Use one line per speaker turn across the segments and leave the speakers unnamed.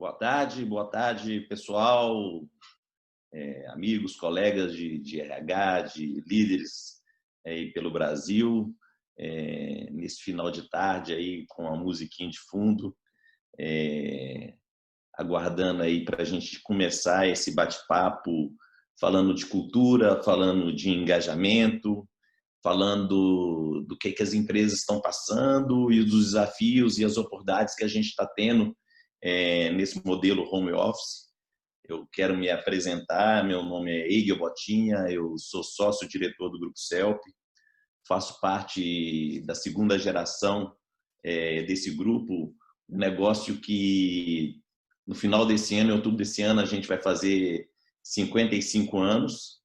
Boa tarde, pessoal, amigos, colegas de RH, de líderes aí pelo Brasil, nesse final de tarde aí com a musiquinha de fundo, aguardando aí para a gente começar esse bate-papo falando de cultura, falando de engajamento, falando do que as empresas estão passando e dos desafios e as oportunidades que a gente está tendo nesse modelo home office. Eu quero me apresentar, meu nome é Eigel Botinha, eu sou sócio-diretor do Grupo CELP, faço parte da segunda geração desse grupo, um negócio que no final desse ano, em outubro desse ano, a gente vai fazer 55 anos,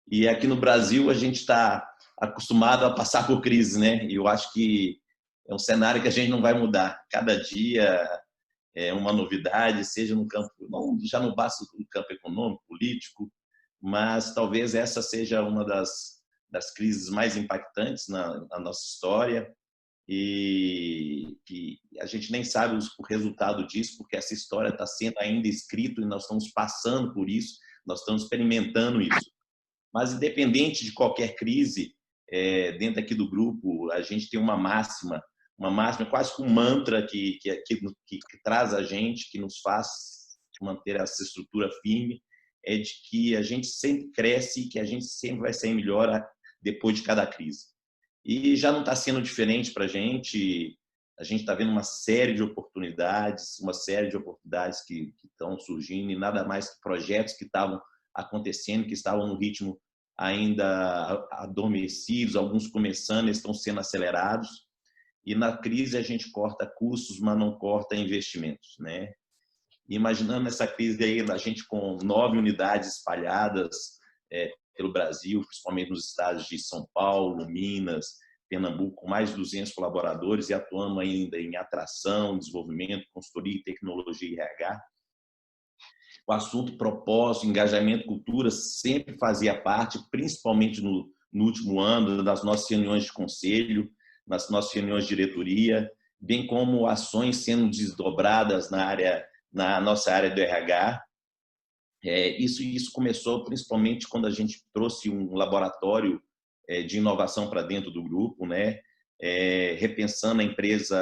e aqui no Brasil a gente está acostumado a passar por crise, né? E eu acho que é um cenário que a gente não vai mudar. Cada dia é uma novidade, seja no campo, não, já não basta no campo econômico, político, mas talvez essa seja uma das crises mais impactantes na nossa história e que a gente nem sabe o resultado disso, porque essa história está sendo ainda escrita e nós estamos passando por isso, nós estamos experimentando isso. Mas, independente de qualquer crise, dentro aqui do grupo, a gente tem uma máxima quase que um mantra que traz a gente, que nos faz manter essa estrutura firme, é de que a gente sempre cresce e que a gente sempre vai sair melhor depois de cada crise. E já não está sendo diferente para a gente está vendo uma série de oportunidades que estão surgindo, e nada mais que projetos que estavam acontecendo, que estavam no ritmo ainda adormecidos, alguns começando, estão sendo acelerados. E na crise a gente corta custos, mas não corta investimentos, né? Imaginando essa crise aí, a gente com 9 unidades espalhadas pelo Brasil, principalmente nos estados de São Paulo, Minas, Pernambuco, com mais de 200 colaboradores e atuando ainda em atração, desenvolvimento, consultoria e tecnologia e RH. O assunto propósito, engajamento, cultura sempre fazia parte, principalmente no último ano, das nossas reuniões de conselho, nas nossas reuniões de diretoria, bem como ações sendo desdobradas na nossa área do RH. Isso começou principalmente quando a gente trouxe um laboratório de inovação para dentro do grupo, né? Repensando a empresa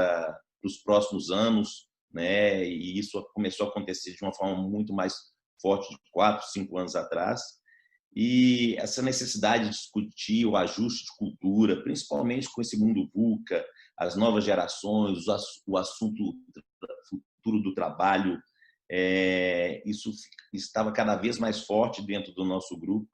para os próximos anos, né? E isso começou a acontecer de uma forma muito mais forte de 4, 5 anos atrás. E essa necessidade de discutir o ajuste de cultura, principalmente com esse mundo VUCA, as novas gerações, o assunto futuro do trabalho, isso estava cada vez mais forte dentro do nosso grupo,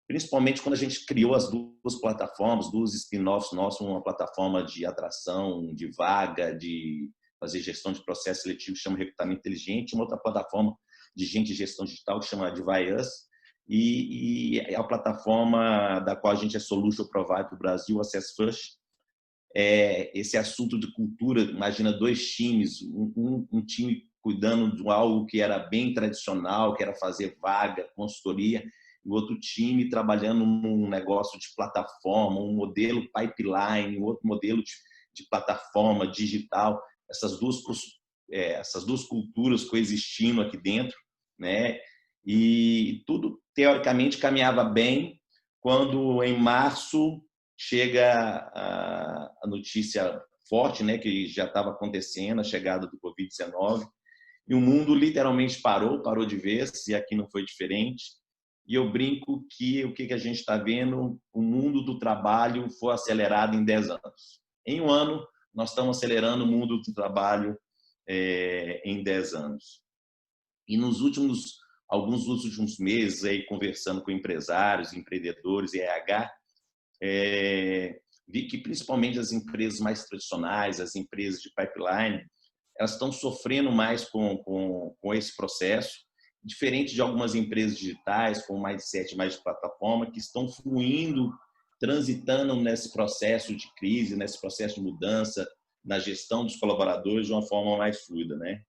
principalmente quando a gente criou as duas plataformas, duas spin-offs nossos, uma plataforma de atração, de vaga, de fazer gestão de processo seletivo, que chama Recrutamento Inteligente, uma outra plataforma de gente de gestão digital, que chama Advaius, e a plataforma da qual a gente é Solution Provider do Brasil, Access First. Esse assunto de cultura, imagina 2 times, um time cuidando de algo que era bem tradicional, que era fazer vaga, consultoria, e o outro time trabalhando num negócio de plataforma, um modelo pipeline, outro modelo de plataforma digital, essas duas culturas coexistindo aqui dentro, né? E tudo, teoricamente, caminhava bem quando, em março, chega a notícia forte, né, que já estava acontecendo, a chegada do Covid-19, e o mundo literalmente parou de vez, e aqui não foi diferente. E eu brinco que o que a gente está vendo, o mundo do trabalho foi acelerado em 10 anos. Em um ano, nós estamos acelerando o mundo do trabalho em 10 anos. E alguns dos últimos meses, aí, conversando com empresários, empreendedores e RH, vi que principalmente as empresas mais tradicionais, as empresas de pipeline, elas estão sofrendo mais com esse processo, diferente de algumas empresas digitais, com mindset mais de plataforma, que estão fluindo, transitando nesse processo de crise, nesse processo de mudança, na gestão dos colaboradores de uma forma mais fluida, né?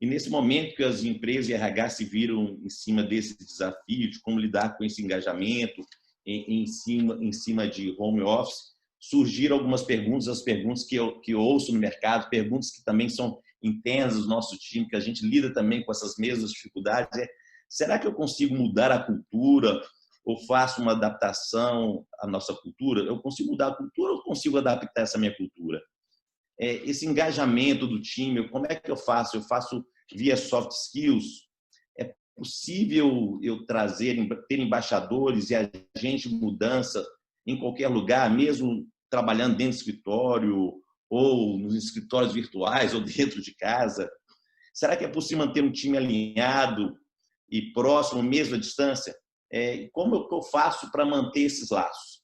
E nesse momento que as empresas e RH se viram em cima desse desafio de como lidar com esse engajamento, em cima de home office, surgiram algumas perguntas, as perguntas que eu ouço no mercado, perguntas que também são internas do nosso time, que a gente lida também com essas mesmas dificuldades, será que eu consigo mudar a cultura ou faço uma adaptação à nossa cultura? Eu consigo mudar a cultura ou consigo adaptar essa minha cultura? Esse engajamento do time, como é que eu faço? Eu faço via soft skills? É possível eu ter embaixadores e agentes de mudança em qualquer lugar, mesmo trabalhando dentro do escritório ou nos escritórios virtuais ou dentro de casa? Será que é possível manter um time alinhado e próximo, mesmo à distância? Como eu faço para manter esses laços?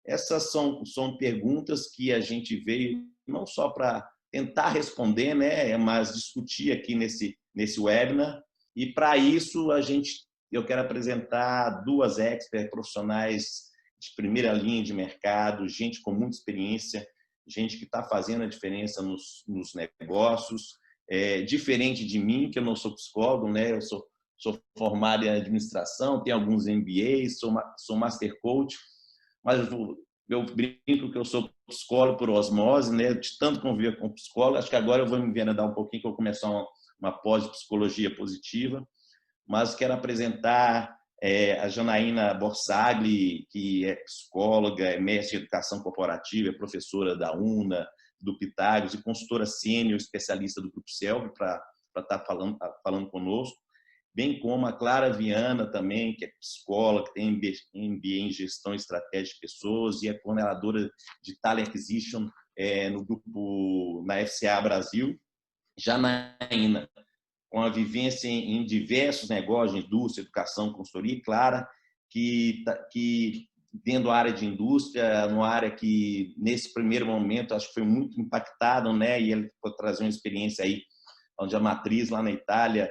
Essas são perguntas que a gente veio não só para tentar responder, né, mas discutir aqui nesse webinar. E para isso eu quero apresentar duas experts profissionais de primeira linha de mercado, gente com muita experiência, gente que está fazendo a diferença nos negócios. Diferente de mim, que eu não sou psicólogo, né, eu sou formado em administração, tenho alguns MBAs, sou master coach, mas eu brinco que eu sou psicólogo por osmose, né? De tanto conviver com psicólogo. Acho que agora eu vou me enveredar um pouquinho, que eu vou começar uma pós-psicologia positiva, mas quero apresentar a Janaína Borsagli, que é psicóloga, é mestre em educação corporativa, é professora da UNA, do Pitágoras e consultora sênior, especialista do Grupo Selvi, para estar falando conosco, bem como a Clara Viana também, que é psicóloga, que tem MBA em Gestão e Estratégia de Pessoas e é coordenadora de Talent Acquisition na FCA Brasil. Janaína, com a vivência em diversos negócios, indústria, educação, consultoria, e Clara, que dentro da área de indústria, numa área que, nesse primeiro momento, acho que foi muito impactada, né? E ele pode trazer uma experiência aí, onde a matriz lá na Itália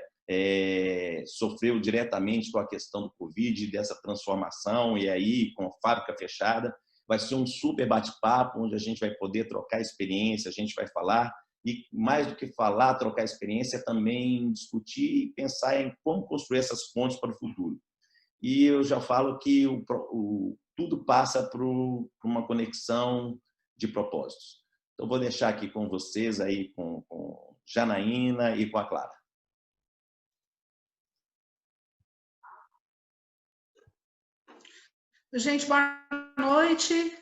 sofreu diretamente com a questão do Covid, dessa transformação, e aí, com a fábrica fechada, vai ser um super bate-papo, onde a gente vai poder trocar experiência, a gente vai falar, e mais do que falar, trocar experiência, também discutir e pensar em como construir essas pontes para o futuro. E eu já falo que tudo passa por uma conexão de propósitos. Então, vou deixar aqui com vocês, aí, com Janaína e com a Clara.
Gente, boa noite.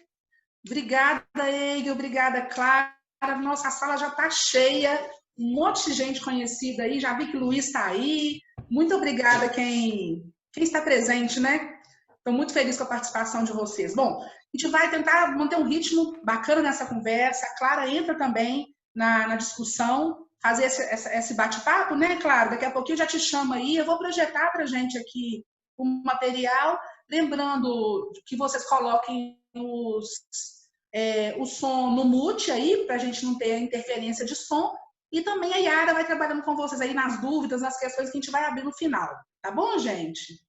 Obrigada, Eige, obrigada, Clara. Nossa, a sala já está cheia, um monte de gente conhecida aí, já vi que o Luiz está aí. Muito obrigada quem está presente, né? Estou muito feliz com a participação de vocês. Bom, a gente vai tentar manter um ritmo bacana nessa conversa. A Clara entra também na discussão, fazer esse bate-papo, né, Clara? Daqui a pouquinho eu já te chamo aí. Eu vou projetar para a gente aqui o material, lembrando que vocês coloquem o som no mute aí, para a gente não ter interferência de som. E também a Yara vai trabalhando com vocês aí nas dúvidas, nas questões que a gente vai abrir no final. Tá bom, gente?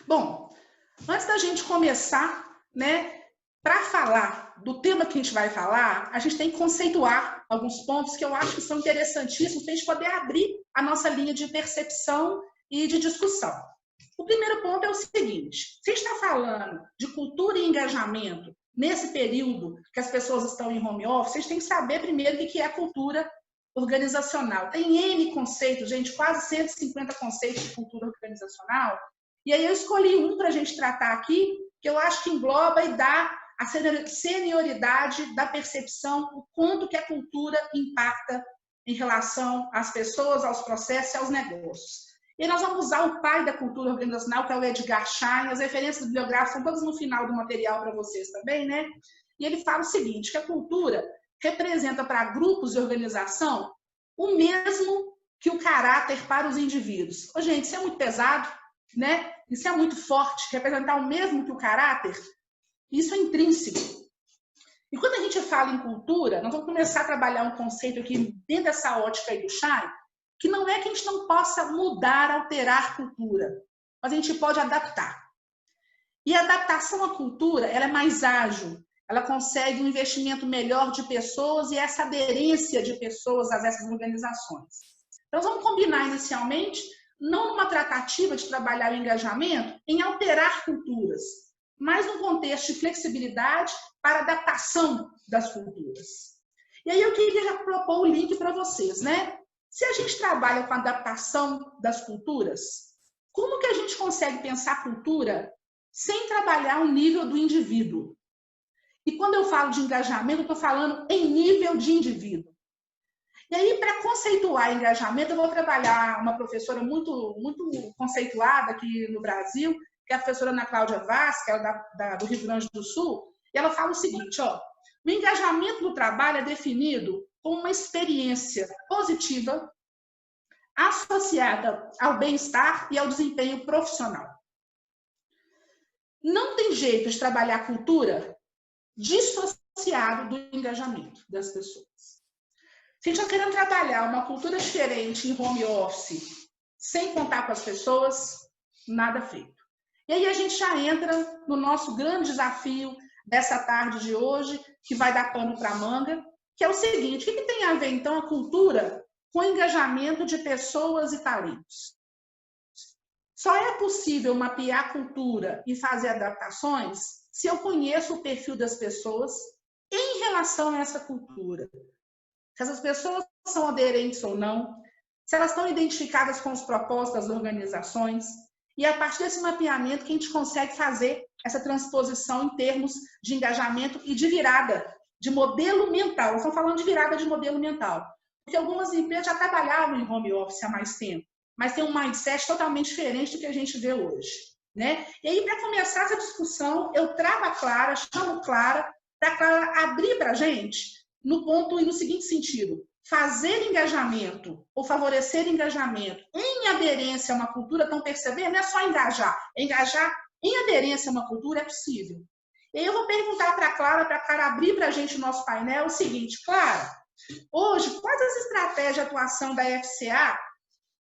Bom, antes da gente começar, né, para falar do tema que a gente vai falar, a gente tem que conceituar alguns pontos que eu acho que são interessantíssimos para a gente poder abrir a nossa linha de percepção e de discussão. O primeiro ponto é o seguinte: se a gente está falando de cultura e engajamento nesse período que as pessoas estão em home office, a gente tem que saber primeiro o que é a cultura organizacional. Tem N conceitos, gente, quase 150 conceitos de cultura organizacional. E aí eu escolhi um para a gente tratar aqui, que eu acho que engloba e dá a senioridade da percepção, o quanto que a cultura impacta em relação às pessoas, aos processos e aos negócios. E nós vamos usar o pai da cultura organizacional, que é o Edgar Schein. As referências bibliográficas são todas no final do material para vocês também, né? E ele fala o seguinte, que a cultura representa para grupos de organização o mesmo que o caráter para os indivíduos. Ô, gente, isso é muito pesado, né? Isso é muito forte, representar o mesmo que o caráter. Isso é intrínseco. E quando a gente fala em cultura, nós vamos começar a trabalhar um conceito aqui dentro dessa ótica aí do Schein, que não é que a gente não possa mudar, alterar cultura, mas a gente pode adaptar. E a adaptação à cultura, ela é mais ágil, ela consegue um investimento melhor de pessoas e essa aderência de pessoas a essas organizações. Então, vamos combinar inicialmente, não numa tratativa de trabalhar o engajamento, em alterar culturas, mas num contexto de flexibilidade para adaptação das culturas. E aí eu queria já propor o link para vocês, né? Se a gente trabalha com a adaptação das culturas, como que a gente consegue pensar a cultura sem trabalhar o nível do indivíduo? E quando eu falo de engajamento, eu estou falando em nível de indivíduo. E aí, para conceituar engajamento, eu vou trabalhar uma professora muito conceituada aqui no Brasil, que é a professora Ana Cláudia Vaz, que é do Rio Grande do Sul, e ela fala o seguinte, ó, o engajamento no trabalho é definido como uma experiência positiva associada ao bem-estar e ao desempenho profissional. Não tem jeito de trabalhar a cultura dissociado do engajamento das pessoas. Se a gente está querendo trabalhar uma cultura diferente em home office, sem contar com as pessoas, nada feito. E aí a gente já entra no nosso grande desafio dessa tarde de hoje, que vai dar pano para a manga, que é o seguinte, o que tem a ver, então, a cultura com o engajamento de pessoas e talentos? Só é possível mapear a cultura e fazer adaptações se eu conheço o perfil das pessoas em relação a essa cultura. Se essas pessoas são aderentes ou não, se elas estão identificadas com os propósitos das organizações, e a partir desse mapeamento que a gente consegue fazer essa transposição em termos de engajamento e de virada de modelo mental. Nós estamos falando de virada de modelo mental, porque algumas empresas já trabalhavam em home office há mais tempo, mas tem um mindset totalmente diferente do que a gente vê hoje, né? E aí, para começar essa discussão, eu trago a Clara, chamo Clara, para a Clara abrir para a gente no ponto e no seguinte sentido: fazer engajamento ou favorecer engajamento em aderência a uma cultura, estão percebendo? Não é só engajar. Engajar em aderência a uma cultura é possível. E aí eu vou perguntar para a Clara abrir para a gente o nosso painel o seguinte: Clara, hoje, quais as estratégias de atuação da FCA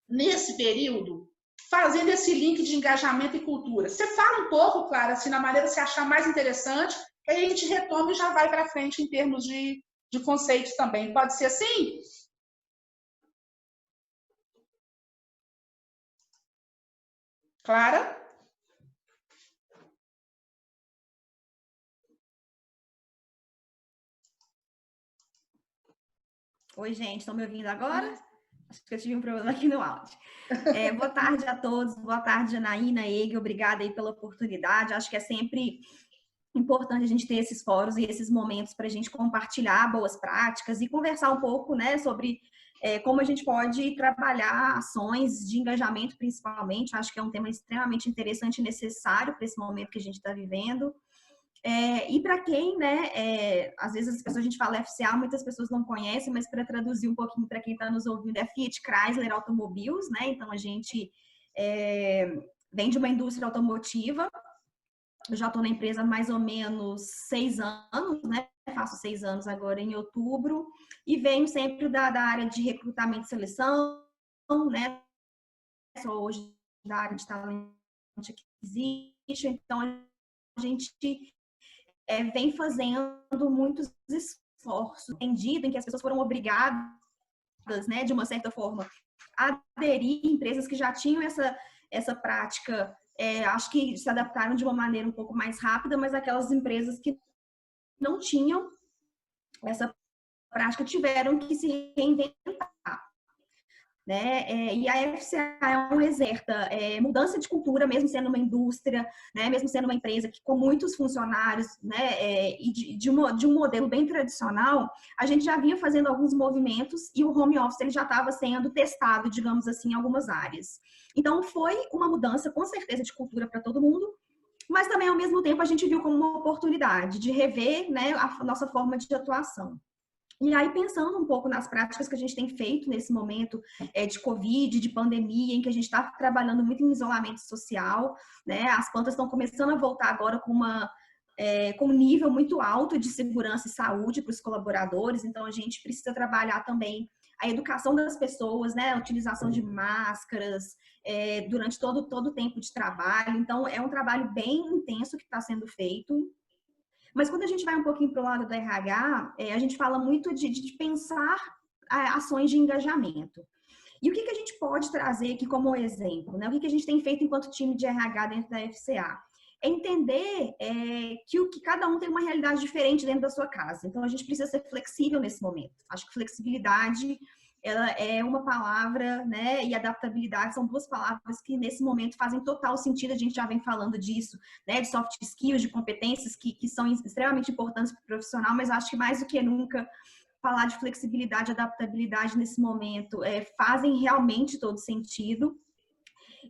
nesse período, fazendo esse link de engajamento e cultura? Você fala um pouco, Clara, assim, na maneira que você achar mais interessante, que aí a gente retoma e já vai para frente em termos de conceitos também. Pode ser assim? Clara?
Oi, gente, estão me ouvindo agora? Acho que eu tive um problema aqui no áudio. Boa tarde a todos, boa tarde, Janaína, Egue, obrigada aí pela oportunidade. Acho que é sempre importante a gente ter esses fóruns e esses momentos para a gente compartilhar boas práticas e conversar um pouco, né, sobre como a gente pode trabalhar ações de engajamento, principalmente. Acho que é um tema extremamente interessante e necessário para esse momento que a gente está vivendo. E para quem, né, às vezes as pessoas, a gente fala FCA, muitas pessoas não conhecem, mas para traduzir um pouquinho para quem está nos ouvindo, é Fiat Chrysler Automobiles, né? Então a gente vem de uma indústria automotiva. Eu já estou na empresa há mais ou menos 6 anos, né? Faço 6 anos agora em outubro, e venho sempre da área de recrutamento e seleção, né? Sou hoje da área de talent acquisition, então a gente vem fazendo muitos esforços, entendido em que as pessoas foram obrigadas, né, de uma certa forma, a aderir a empresas que já tinham essa prática. Acho que se adaptaram de uma maneira um pouco mais rápida, mas aquelas empresas que não tinham essa prática tiveram que se reinventar, né? E a FCA é um exerta mudança de cultura, mesmo sendo uma indústria, né? Mesmo sendo uma empresa que com muitos funcionários, né? E de um modelo bem tradicional, a gente já vinha fazendo alguns movimentos e o home office ele já estava sendo testado, digamos assim, em algumas áreas. Então foi uma mudança com certeza de cultura para todo mundo, mas também ao mesmo tempo a gente viu como uma oportunidade de rever, né, a nossa forma de atuação. E aí, pensando um pouco nas práticas que a gente tem feito nesse momento de Covid, de pandemia, em que a gente está trabalhando muito em isolamento social, né? As plantas estão começando a voltar agora com um nível muito alto de segurança e saúde para os colaboradores, então a gente precisa trabalhar também a educação das pessoas, né? A utilização de máscaras durante todo o tempo de trabalho. Então, é um trabalho bem intenso que está sendo feito. Mas quando a gente vai um pouquinho para o lado do RH, a gente fala muito de pensar ações de engajamento. E o que a gente pode trazer aqui como exemplo, né? O que a gente tem feito enquanto time de RH dentro da FCA? entender que cada um tem uma realidade diferente dentro da sua casa. Então, a gente precisa ser flexível nesse momento. Acho que flexibilidade, ela é uma palavra, né? E adaptabilidade são duas palavras que, nesse momento, fazem total sentido. A gente já vem falando disso, né? De soft skills, de competências que são extremamente importantes para o profissional, mas acho que mais do que nunca, falar de flexibilidade, adaptabilidade nesse momento fazem realmente todo sentido.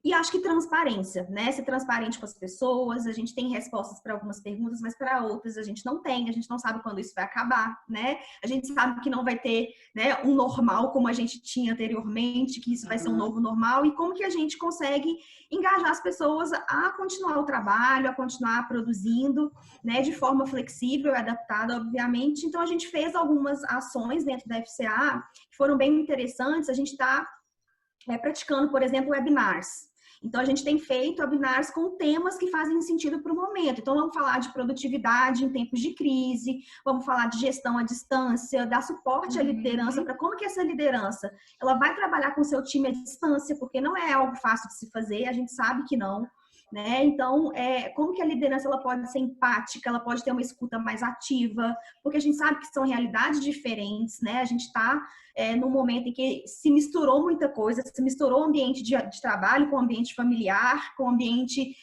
E acho que transparência, né? Ser transparente com as pessoas, a gente tem respostas para algumas perguntas, mas para outras a gente não tem, a gente não sabe quando isso vai acabar, né? A gente sabe que não vai ter, né, um normal como a gente tinha anteriormente, que isso vai ser um novo normal, e como que a gente consegue engajar as pessoas a continuar o trabalho, a continuar produzindo, né, de forma flexível e adaptada, obviamente. Então, a gente fez algumas ações dentro da FCA que foram bem interessantes. A gente está praticando, por exemplo, webinars. Então, a gente tem feito webinars com temas que fazem sentido para o momento. Então, vamos falar de produtividade em tempos de crise, vamos falar de gestão à distância, dar suporte à liderança, para como que essa liderança ela vai trabalhar com o seu time à distância, porque não é algo fácil de se fazer, a gente sabe que não. Né? Então, como que a liderança ela pode ser empática, ela pode ter uma escuta mais ativa, porque a gente sabe que são realidades diferentes, né? A gente está num momento em que se misturou muita coisa, se misturou o ambiente de trabalho com o ambiente familiar, com o ambiente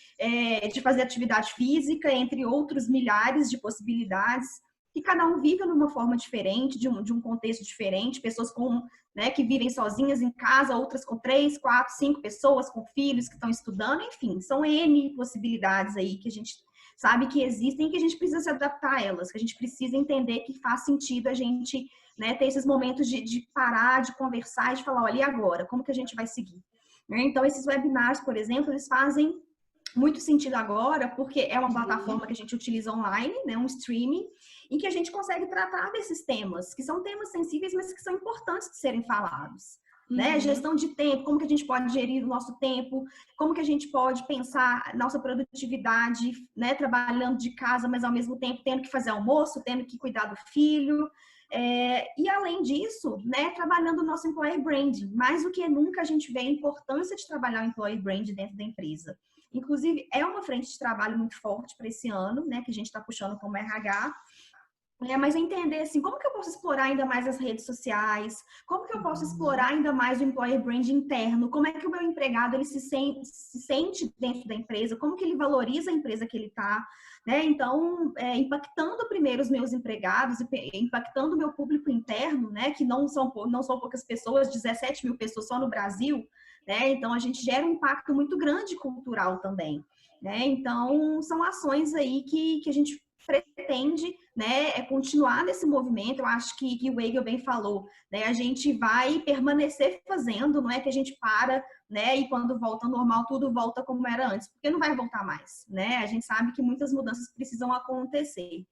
de fazer atividade física, entre outros milhares de possibilidades, que cada um vive numa forma diferente, de um contexto diferente, pessoas que vivem sozinhas em casa, outras com 3, 4, 5 pessoas, com filhos que estão estudando, enfim, são N possibilidades aí que a gente sabe que existem e que a gente precisa se adaptar a elas, que a gente precisa entender que faz sentido a gente, né, ter esses momentos de parar, de conversar e de falar, olha, e agora? Como que a gente vai seguir? Então, esses webinars, por exemplo, eles fazem muito sentido agora, porque é uma plataforma que a gente utiliza online, né, um streaming, em que a gente consegue tratar desses temas, que são temas sensíveis, mas que são importantes de serem falados. Né? Gestão de tempo, como que a gente pode gerir o nosso tempo, como que a gente pode pensar nossa produtividade, né, trabalhando de casa, mas ao mesmo tempo tendo que fazer almoço, tendo que cuidar do filho. E além disso, né, trabalhando o nosso employer branding. Mais do que nunca a gente vê a importância de trabalhar o employer branding dentro da empresa. Inclusive, é uma frente de trabalho muito forte para esse ano, né, que a gente está puxando como RH. Mas entender, assim, como que eu posso explorar ainda mais as redes sociais? Como que eu posso explorar ainda mais o employer brand interno? Como é que o meu empregado ele se sente dentro da empresa? Como que ele valoriza a empresa que ele está? Né? Então, impactando primeiro os meus empregados, impactando o meu público interno, né? Que não são poucas pessoas, 17 mil pessoas só no Brasil. Né? Então, a gente gera um impacto muito grande cultural também. Né? Então, são ações aí que a gente pretende, né, continuar nesse movimento. Eu acho que o Hegel bem falou, né, a gente vai permanecer fazendo, não é que a gente para, né, e quando volta ao normal tudo volta como era antes, porque não vai voltar mais, né, a gente sabe que muitas mudanças precisam acontecer.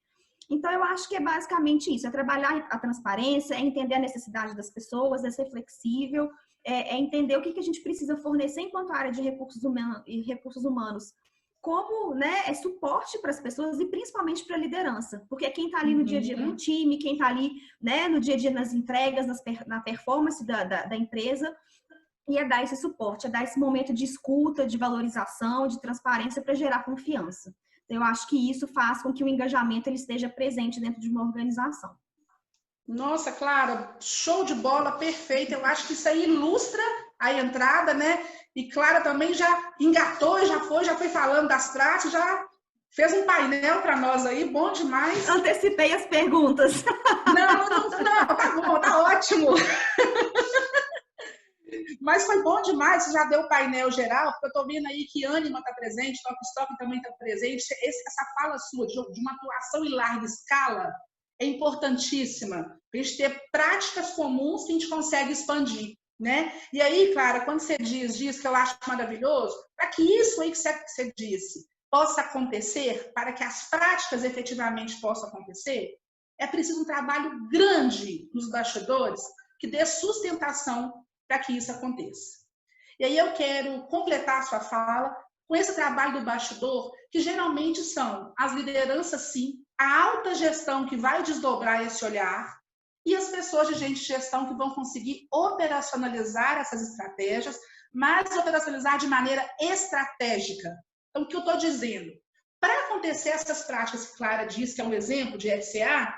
Então, eu acho que é basicamente isso, é trabalhar a transparência, é entender a necessidade das pessoas, é ser flexível, é entender o que a gente precisa fornecer enquanto área de recursos humanos, como, né, é suporte para as pessoas e principalmente para a liderança, porque é quem está ali no dia a dia do time, quem está ali, né, no dia a dia nas entregas, na performance da empresa, e é dar esse suporte, é dar esse momento de escuta, de valorização, de transparência para gerar confiança. Então, eu acho que isso faz com que o engajamento ele esteja presente dentro de uma organização.
Nossa, Clara, show de bola, perfeito. Eu acho que isso aí ilustra a entrada, né? E Clara também já engatou, já foi falando das práticas, já fez um painel para nós aí, bom demais.
Antecipei as perguntas.
Não, tá bom, tá ótimo. Mas foi bom demais, você já deu o painel geral, porque eu estou vendo aí que Ânima está presente, Toque Stop também está presente. Essa fala sua de uma atuação em larga escala é importantíssima, para a gente ter práticas comuns que a gente consegue expandir. Né? E aí, Clara, quando você diz que eu acho maravilhoso, para que isso aí que você disse possa acontecer, para que as práticas efetivamente possam acontecer, é preciso um trabalho grande nos bastidores que dê sustentação para que isso aconteça. E aí eu quero completar a sua fala com esse trabalho do bastidor, que geralmente são as lideranças, sim, a alta gestão que vai desdobrar esse olhar, e as pessoas de gente de gestão que vão conseguir operacionalizar essas estratégias, mas operacionalizar de maneira estratégica. Então, o que eu estou dizendo? Para acontecer essas práticas que Clara diz, que é um exemplo de FCA,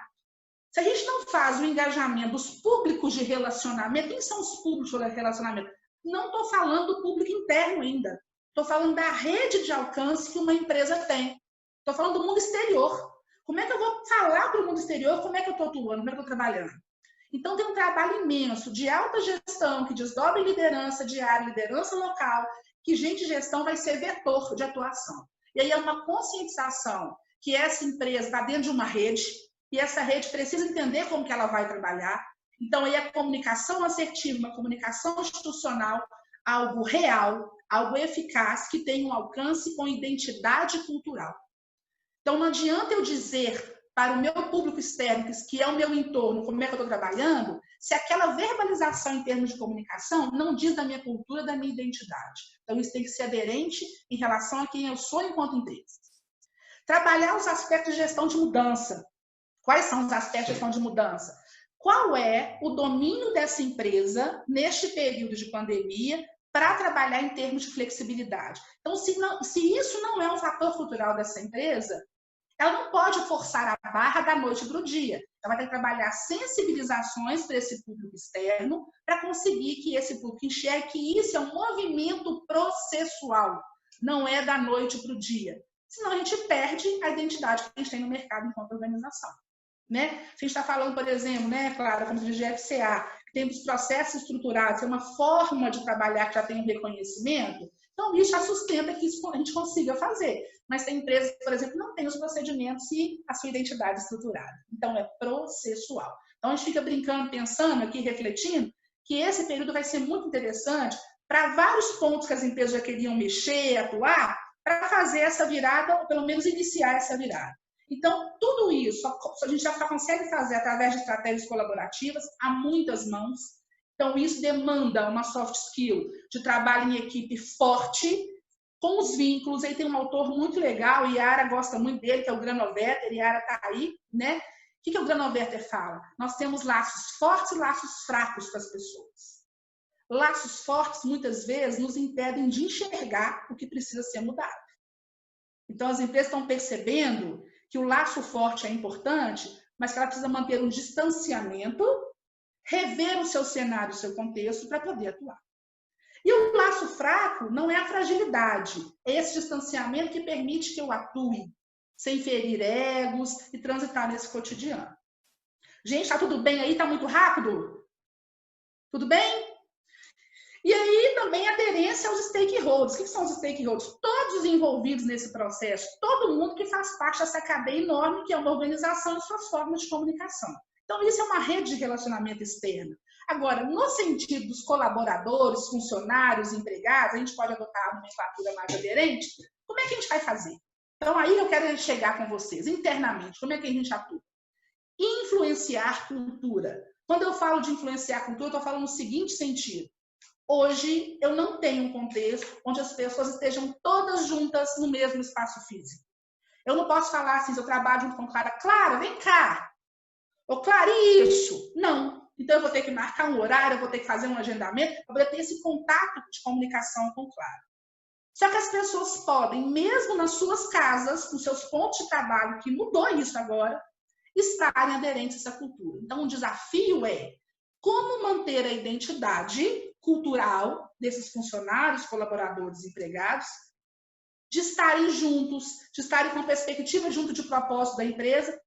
se a gente não faz o engajamento dos públicos de relacionamento, quem são os públicos de relacionamento? Não estou falando do público interno ainda. Estou falando da rede de alcance que uma empresa tem. Estou falando do mundo exterior. Como é que eu vou falar para o mundo exterior como é que eu estou atuando, como é que eu estou trabalhando? Então, tem um trabalho imenso de alta gestão, que desdobra em liderança diária, liderança local, que gente de gestão vai ser vetor de atuação. E aí é uma conscientização que essa empresa está dentro de uma rede, e essa rede precisa entender como que ela vai trabalhar. Então, aí a comunicação assertiva, uma comunicação institucional, algo real, algo eficaz, que tem um alcance com identidade cultural. Então, não adianta eu dizer para o meu público externo, que é o meu entorno, como é que eu estou trabalhando, se aquela verbalização em termos de comunicação não diz da minha cultura, da minha identidade. Então, isso tem que ser aderente em relação a quem eu sou enquanto empresa. Trabalhar os aspectos de gestão de mudança. Quais são os aspectos de gestão de mudança? Qual é o domínio dessa empresa neste período de pandemia para trabalhar em termos de flexibilidade? Então, se isso não é um fator cultural dessa empresa, ela não pode forçar a barra da noite para o dia. Ela vai ter que trabalhar sensibilizações para esse público externo para conseguir que esse público enxergue que isso é um movimento processual, não é da noite para o dia. Senão a gente perde a identidade que a gente tem no mercado enquanto organização. Né? Se a gente está falando, por exemplo, né, Clara, como de FCA, que tem os processos estruturados, é uma forma de trabalhar que já tem um reconhecimento, então isso já sustenta que isso a gente consiga fazer. Mas tem empresas que, por exemplo, não tem os procedimentos e a sua identidade estruturada. Então é processual. Então a gente fica brincando, pensando aqui, refletindo, que esse período vai ser muito interessante para vários pontos que as empresas já queriam mexer, atuar, para fazer essa virada, ou pelo menos iniciar essa virada. Então, tudo isso a gente já consegue fazer através de estratégias colaborativas, há muitas mãos. Então, isso demanda uma soft skill de trabalho em equipe forte, com os vínculos. Aí tem um autor muito legal, Yara gosta muito dele, que é o Granovetter. Yara está aí, né? O que o Granovetter fala? Nós temos laços fortes e laços fracos com as pessoas. Laços fortes, muitas vezes, nos impedem de enxergar o que precisa ser mudado. Então, as empresas estão percebendo que o laço forte é importante, mas que ela precisa manter um distanciamento, rever o seu cenário, o seu contexto, para poder atuar. E o laço fraco não é a fragilidade, é esse distanciamento que permite que eu atue, sem ferir egos e transitar nesse cotidiano. Gente, tá tudo bem aí? Tá muito rápido? Tudo bem? E aí também a aderência aos stakeholders. O que são os stakeholders? Todos os envolvidos nesse processo, todo mundo que faz parte dessa cadeia enorme que é uma organização e suas formas de comunicação. Então, isso é uma rede de relacionamento externo. Agora, no sentido dos colaboradores, funcionários, empregados, a gente pode adotar uma nomenclatura mais aderente. Como é que a gente vai fazer? Então, aí eu quero chegar com vocês, internamente, como é que a gente atua? Influenciar cultura. Quando eu falo de influenciar cultura, eu estou falando no seguinte sentido. Hoje, eu não tenho um contexto onde as pessoas estejam todas juntas no mesmo espaço físico. Eu não posso falar assim, se eu trabalho junto com Clara, Clara, vem cá. Ô, Clara, isso? Não. Então, eu vou ter que marcar um horário, eu vou ter que fazer um agendamento, eu vou ter esse contato de comunicação com Clara. Só que as pessoas podem, mesmo nas suas casas, nos seus pontos de trabalho, que mudou isso agora, estarem aderentes a essa cultura. Então, o desafio é como manter a identidade cultural desses funcionários, colaboradores, empregados, de estarem juntos, de estarem com perspectiva junto de propósito da empresa,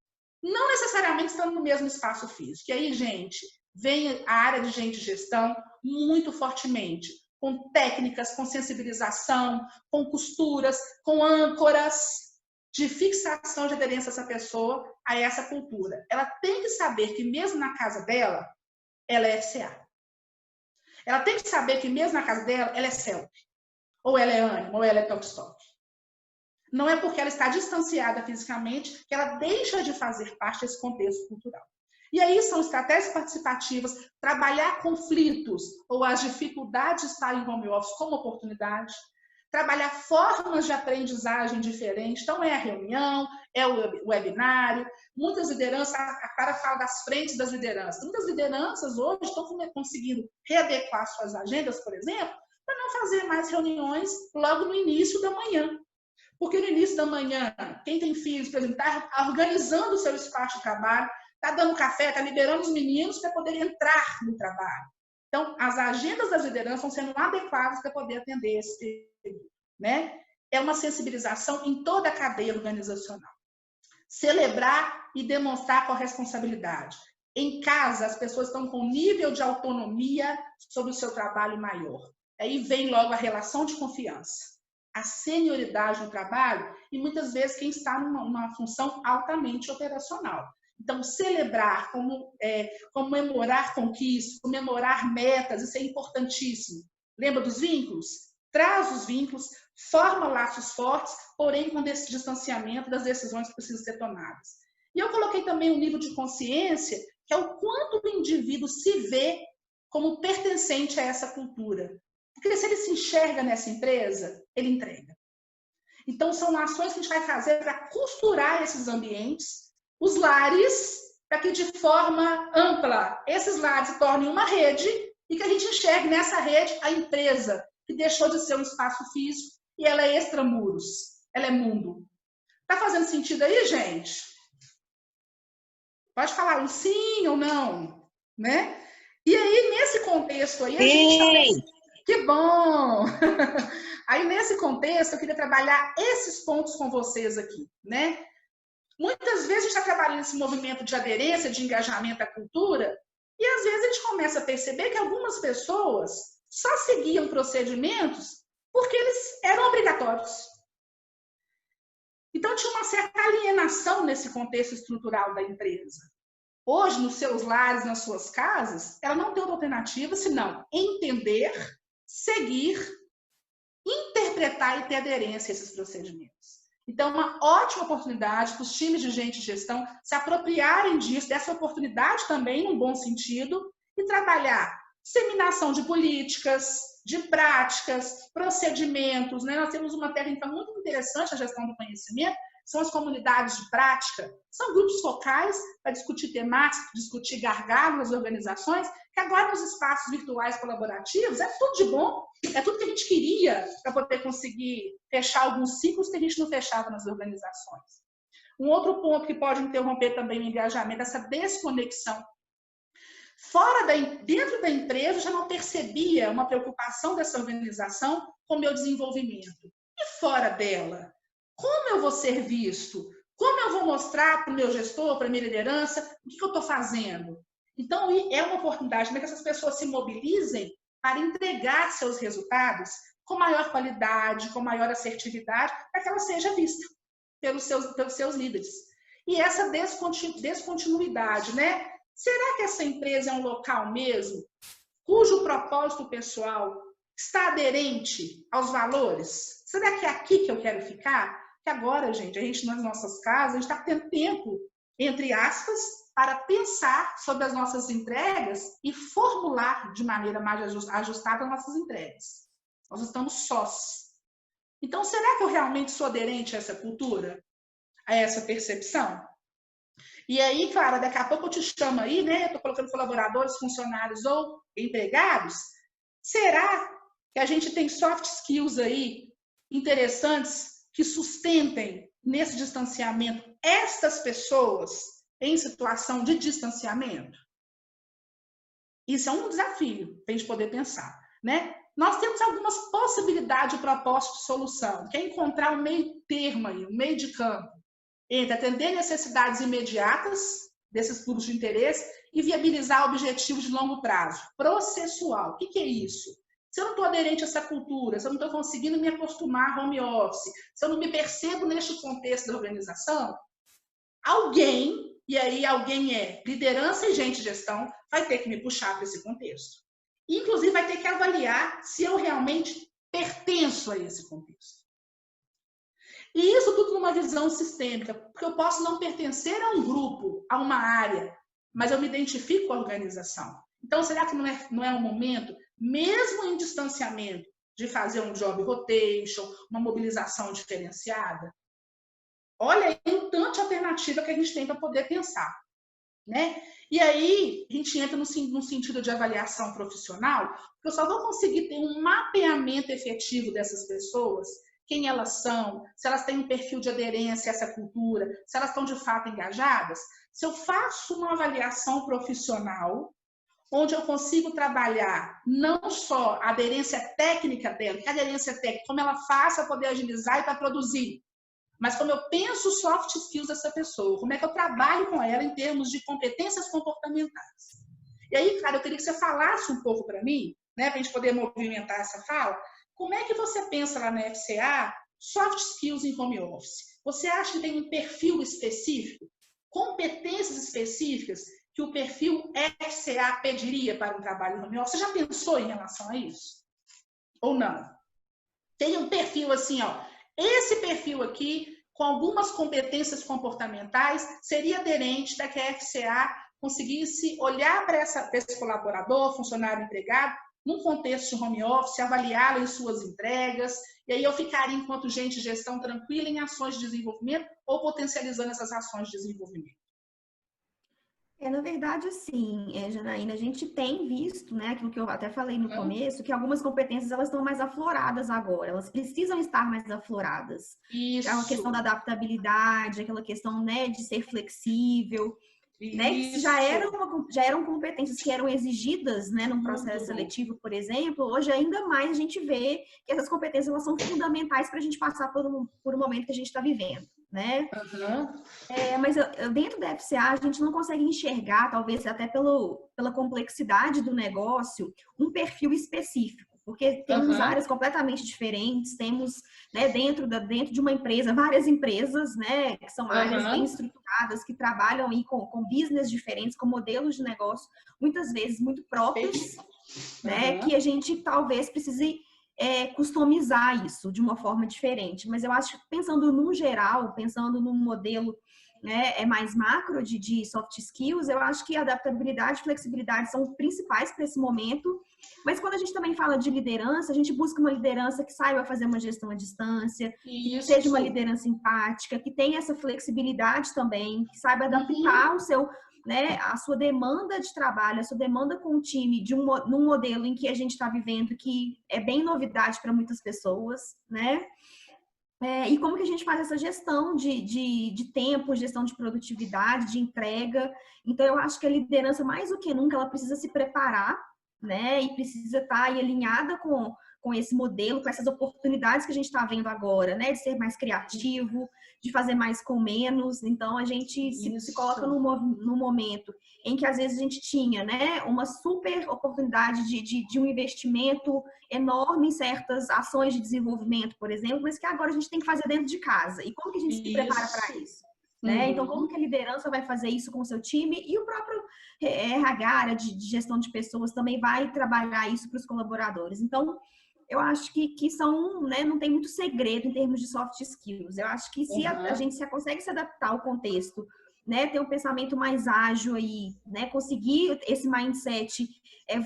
não necessariamente estando no mesmo espaço físico. E aí, gente, vem a área de gente de gestão muito fortemente, com técnicas, com sensibilização, com costuras, com âncoras de fixação de aderência dessa pessoa a essa cultura. Ela tem que saber que mesmo na casa dela, ela é FCA. Ela tem que saber que mesmo na casa dela, ela é CELP, ou ela é ânimo, ou ela é Talkstock. Não é porque ela está distanciada fisicamente que ela deixa de fazer parte desse contexto cultural. E aí são estratégias participativas, trabalhar conflitos ou as dificuldades de estar em home office como oportunidade, trabalhar formas de aprendizagem diferentes. Então, é a reunião, é o webinário. Muitas lideranças, a Clara fala das frentes das lideranças. Muitas lideranças hoje estão conseguindo readequar suas agendas, por exemplo, para não fazer mais reuniões logo no início da manhã. Porque no início da manhã, quem tem filhos, por exemplo, está organizando o seu espaço de trabalho, está dando café, está liberando os meninos para poder entrar no trabalho. Então, as agendas das lideranças estão sendo adequadas para poder atender esse período, né? É uma sensibilização em toda a cadeia organizacional. Celebrar e demonstrar corresponsabilidade. Em casa, as pessoas estão com um nível de autonomia sobre o seu trabalho maior. Aí vem logo a relação de confiança, a senioridade no trabalho e muitas vezes quem está numa função altamente operacional. Então, celebrar, comemorar conquistas, comemorar metas, isso é importantíssimo. Lembra dos vínculos? Traz os vínculos, forma laços fortes, porém com esse distanciamento das decisões que precisam ser tomadas. E eu coloquei também um nível de consciência, que é o quanto o indivíduo se vê como pertencente a essa cultura. Porque se ele se enxerga nessa empresa, ele entrega. Então, são ações que a gente vai fazer para costurar esses ambientes, os lares, para que de forma ampla esses lares se tornem uma rede e que a gente enxergue nessa rede a empresa, que deixou de ser um espaço físico e ela é extramuros, ela é mundo. Tá fazendo sentido aí, gente? Pode falar um sim ou não, né? E aí, nesse contexto aí, a gente... Que bom! Aí, nesse contexto, eu queria trabalhar esses pontos com vocês aqui, né? Muitas vezes a gente está trabalhando esse movimento de aderência, de engajamento à cultura, e às vezes a gente começa a perceber que algumas pessoas só seguiam procedimentos porque eles eram obrigatórios. Então, tinha uma certa alienação nesse contexto estrutural da empresa. Hoje, nos seus lares, nas suas casas, ela não tem outra alternativa senão entender, seguir, interpretar e ter aderência a esses procedimentos. Então, uma ótima oportunidade para os times de gente de gestão se apropriarem disso, dessa oportunidade também, num bom sentido, e trabalhar disseminação de políticas, de práticas, procedimentos, né? Nós temos uma técnica muito interessante, a gestão do conhecimento, são as comunidades de prática, são grupos focais para discutir temáticas, discutir gargalos nas organizações, que agora nos espaços virtuais colaborativos é tudo de bom, é tudo que a gente queria para poder conseguir fechar alguns ciclos que a gente não fechava nas organizações. Um outro ponto que pode interromper também o engajamento é essa desconexão. Dentro da empresa, eu já não percebia uma preocupação dessa organização com o meu desenvolvimento. E fora dela? Como eu vou ser visto? Como eu vou mostrar para o meu gestor, para a minha liderança, o que eu estou fazendo? Então, é uma oportunidade para que essas pessoas se mobilizem para entregar seus resultados com maior qualidade, com maior assertividade, para que ela seja vista pelos seus líderes. E essa descontinuidade, né? Será que essa empresa é um local mesmo cujo propósito pessoal está aderente aos valores? Será que é aqui que eu quero ficar? Que agora, gente, a gente nas nossas casas, a gente está tendo tempo, entre aspas, para pensar sobre as nossas entregas e formular de maneira mais ajustada as nossas entregas. Nós estamos sós. Então, será que eu realmente sou aderente a essa cultura? A essa percepção? E aí, Clara, daqui a pouco eu te chamo aí, né? Eu estou colocando colaboradores, funcionários ou empregados. Será que a gente tem soft skills aí interessantes que sustentem nesse distanciamento estas pessoas em situação de distanciamento? Isso é um desafio para a gente poder pensar, né? Nós temos algumas possibilidades de propósito de solução, que é encontrar um meio termo aí, um meio de campo, entre atender necessidades imediatas desses grupos de interesse e viabilizar objetivos de longo prazo. Processual. O que é isso? Se eu não estou aderente a essa cultura, se eu não estou conseguindo me acostumar ao home office, se eu não me percebo neste contexto da organização, alguém, e aí alguém é liderança e gente de gestão, vai ter que me puxar para esse contexto. Inclusive, vai ter que avaliar se eu realmente pertenço a esse contexto. E isso tudo numa visão sistêmica, porque eu posso não pertencer a um grupo, a uma área, mas eu me identifico com a organização. Então, será que não é um momento, mesmo em distanciamento, de fazer um job rotation, uma mobilização diferenciada? Olha aí um tanto de alternativa que a gente tem para poder pensar, né? E aí, a gente entra no sentido de avaliação profissional, porque eu só vou conseguir ter um mapeamento efetivo dessas pessoas quem elas são, se elas têm um perfil de aderência a essa cultura, se elas estão de fato engajadas, se eu faço uma avaliação profissional, onde eu consigo trabalhar não só a aderência técnica dela, que a aderência técnica, como ela faz para poder agilizar e para produzir, mas como eu penso os soft skills dessa pessoa, como é que eu trabalho com ela em termos de competências comportamentais. E aí, cara, eu queria que você falasse um pouco para mim, né, para a gente poder movimentar essa fala, como é que você pensa lá na FCA soft skills em home office? Você acha que tem um perfil específico, competências específicas que o perfil FCA pediria para um trabalho em home office? Você já pensou em relação a isso? Ou não? Tem um perfil assim, ó, esse perfil aqui, com algumas competências comportamentais, seria aderente da que a FCA conseguisse olhar para esse colaborador, funcionário, empregado, num contexto de home office, avaliá-lo em suas entregas, e aí eu ficaria, enquanto gente de gestão, tranquila em ações de desenvolvimento ou potencializando essas ações de desenvolvimento.
Na verdade, assim, Janaína, a gente tem visto, né, aquilo que eu até falei no começo, que algumas competências elas estão mais afloradas agora, elas precisam estar mais afloradas.
Isso.
É uma questão da adaptabilidade, aquela questão, né, de ser flexível, né, que já eram competências que eram exigidas, né, num processo seletivo, por exemplo. Hoje ainda mais a gente vê que essas competências elas são fundamentais para a gente passar por um momento que a gente está vivendo, né? Mas dentro da FCA a gente não consegue enxergar, talvez até pela complexidade do negócio, um perfil específico. Porque temos áreas completamente diferentes, temos, né, dentro de uma empresa, várias empresas, né, que são áreas bem estruturadas, que trabalham aí com business diferentes, com modelos de negócio, muitas vezes muito próprios, né, que a gente talvez precise customizar isso de uma forma diferente. Mas eu acho que pensando no geral, pensando num modelo, né, mais macro de soft skills, eu acho que adaptabilidade e flexibilidade são principais para esse momento. Mas quando a gente também fala de liderança, a gente busca uma liderança que saiba fazer uma gestão à distância, que seja uma liderança empática, que tenha essa flexibilidade também, que saiba adaptar o seu, né, a sua demanda de trabalho, a sua demanda com o time num modelo em que a gente está vivendo, que é bem novidade para muitas pessoas, né? E como que a gente faz essa gestão de tempo, gestão de produtividade, de entrega. Então, eu acho que a liderança, mais do que nunca, ela precisa se preparar, né? E precisa estar aí alinhada com esse modelo, com essas oportunidades que a gente está vendo agora, né? De ser mais criativo, de fazer mais com menos. Então, a gente se coloca num momento em que, às vezes, a gente tinha, né, uma super oportunidade de um investimento enorme em certas ações de desenvolvimento, por exemplo, mas que agora a gente tem que fazer dentro de casa. E como que a gente se prepara para isso? Né? Então, como que a liderança vai fazer isso com o seu time? E o próprio RH, área de gestão de pessoas, também vai trabalhar isso para os colaboradores. Então, eu acho que são, né, não tem muito segredo em termos de soft skills. Eu acho que se a gente consegue se adaptar ao contexto, né, ter um pensamento mais ágil aí, né, conseguir esse mindset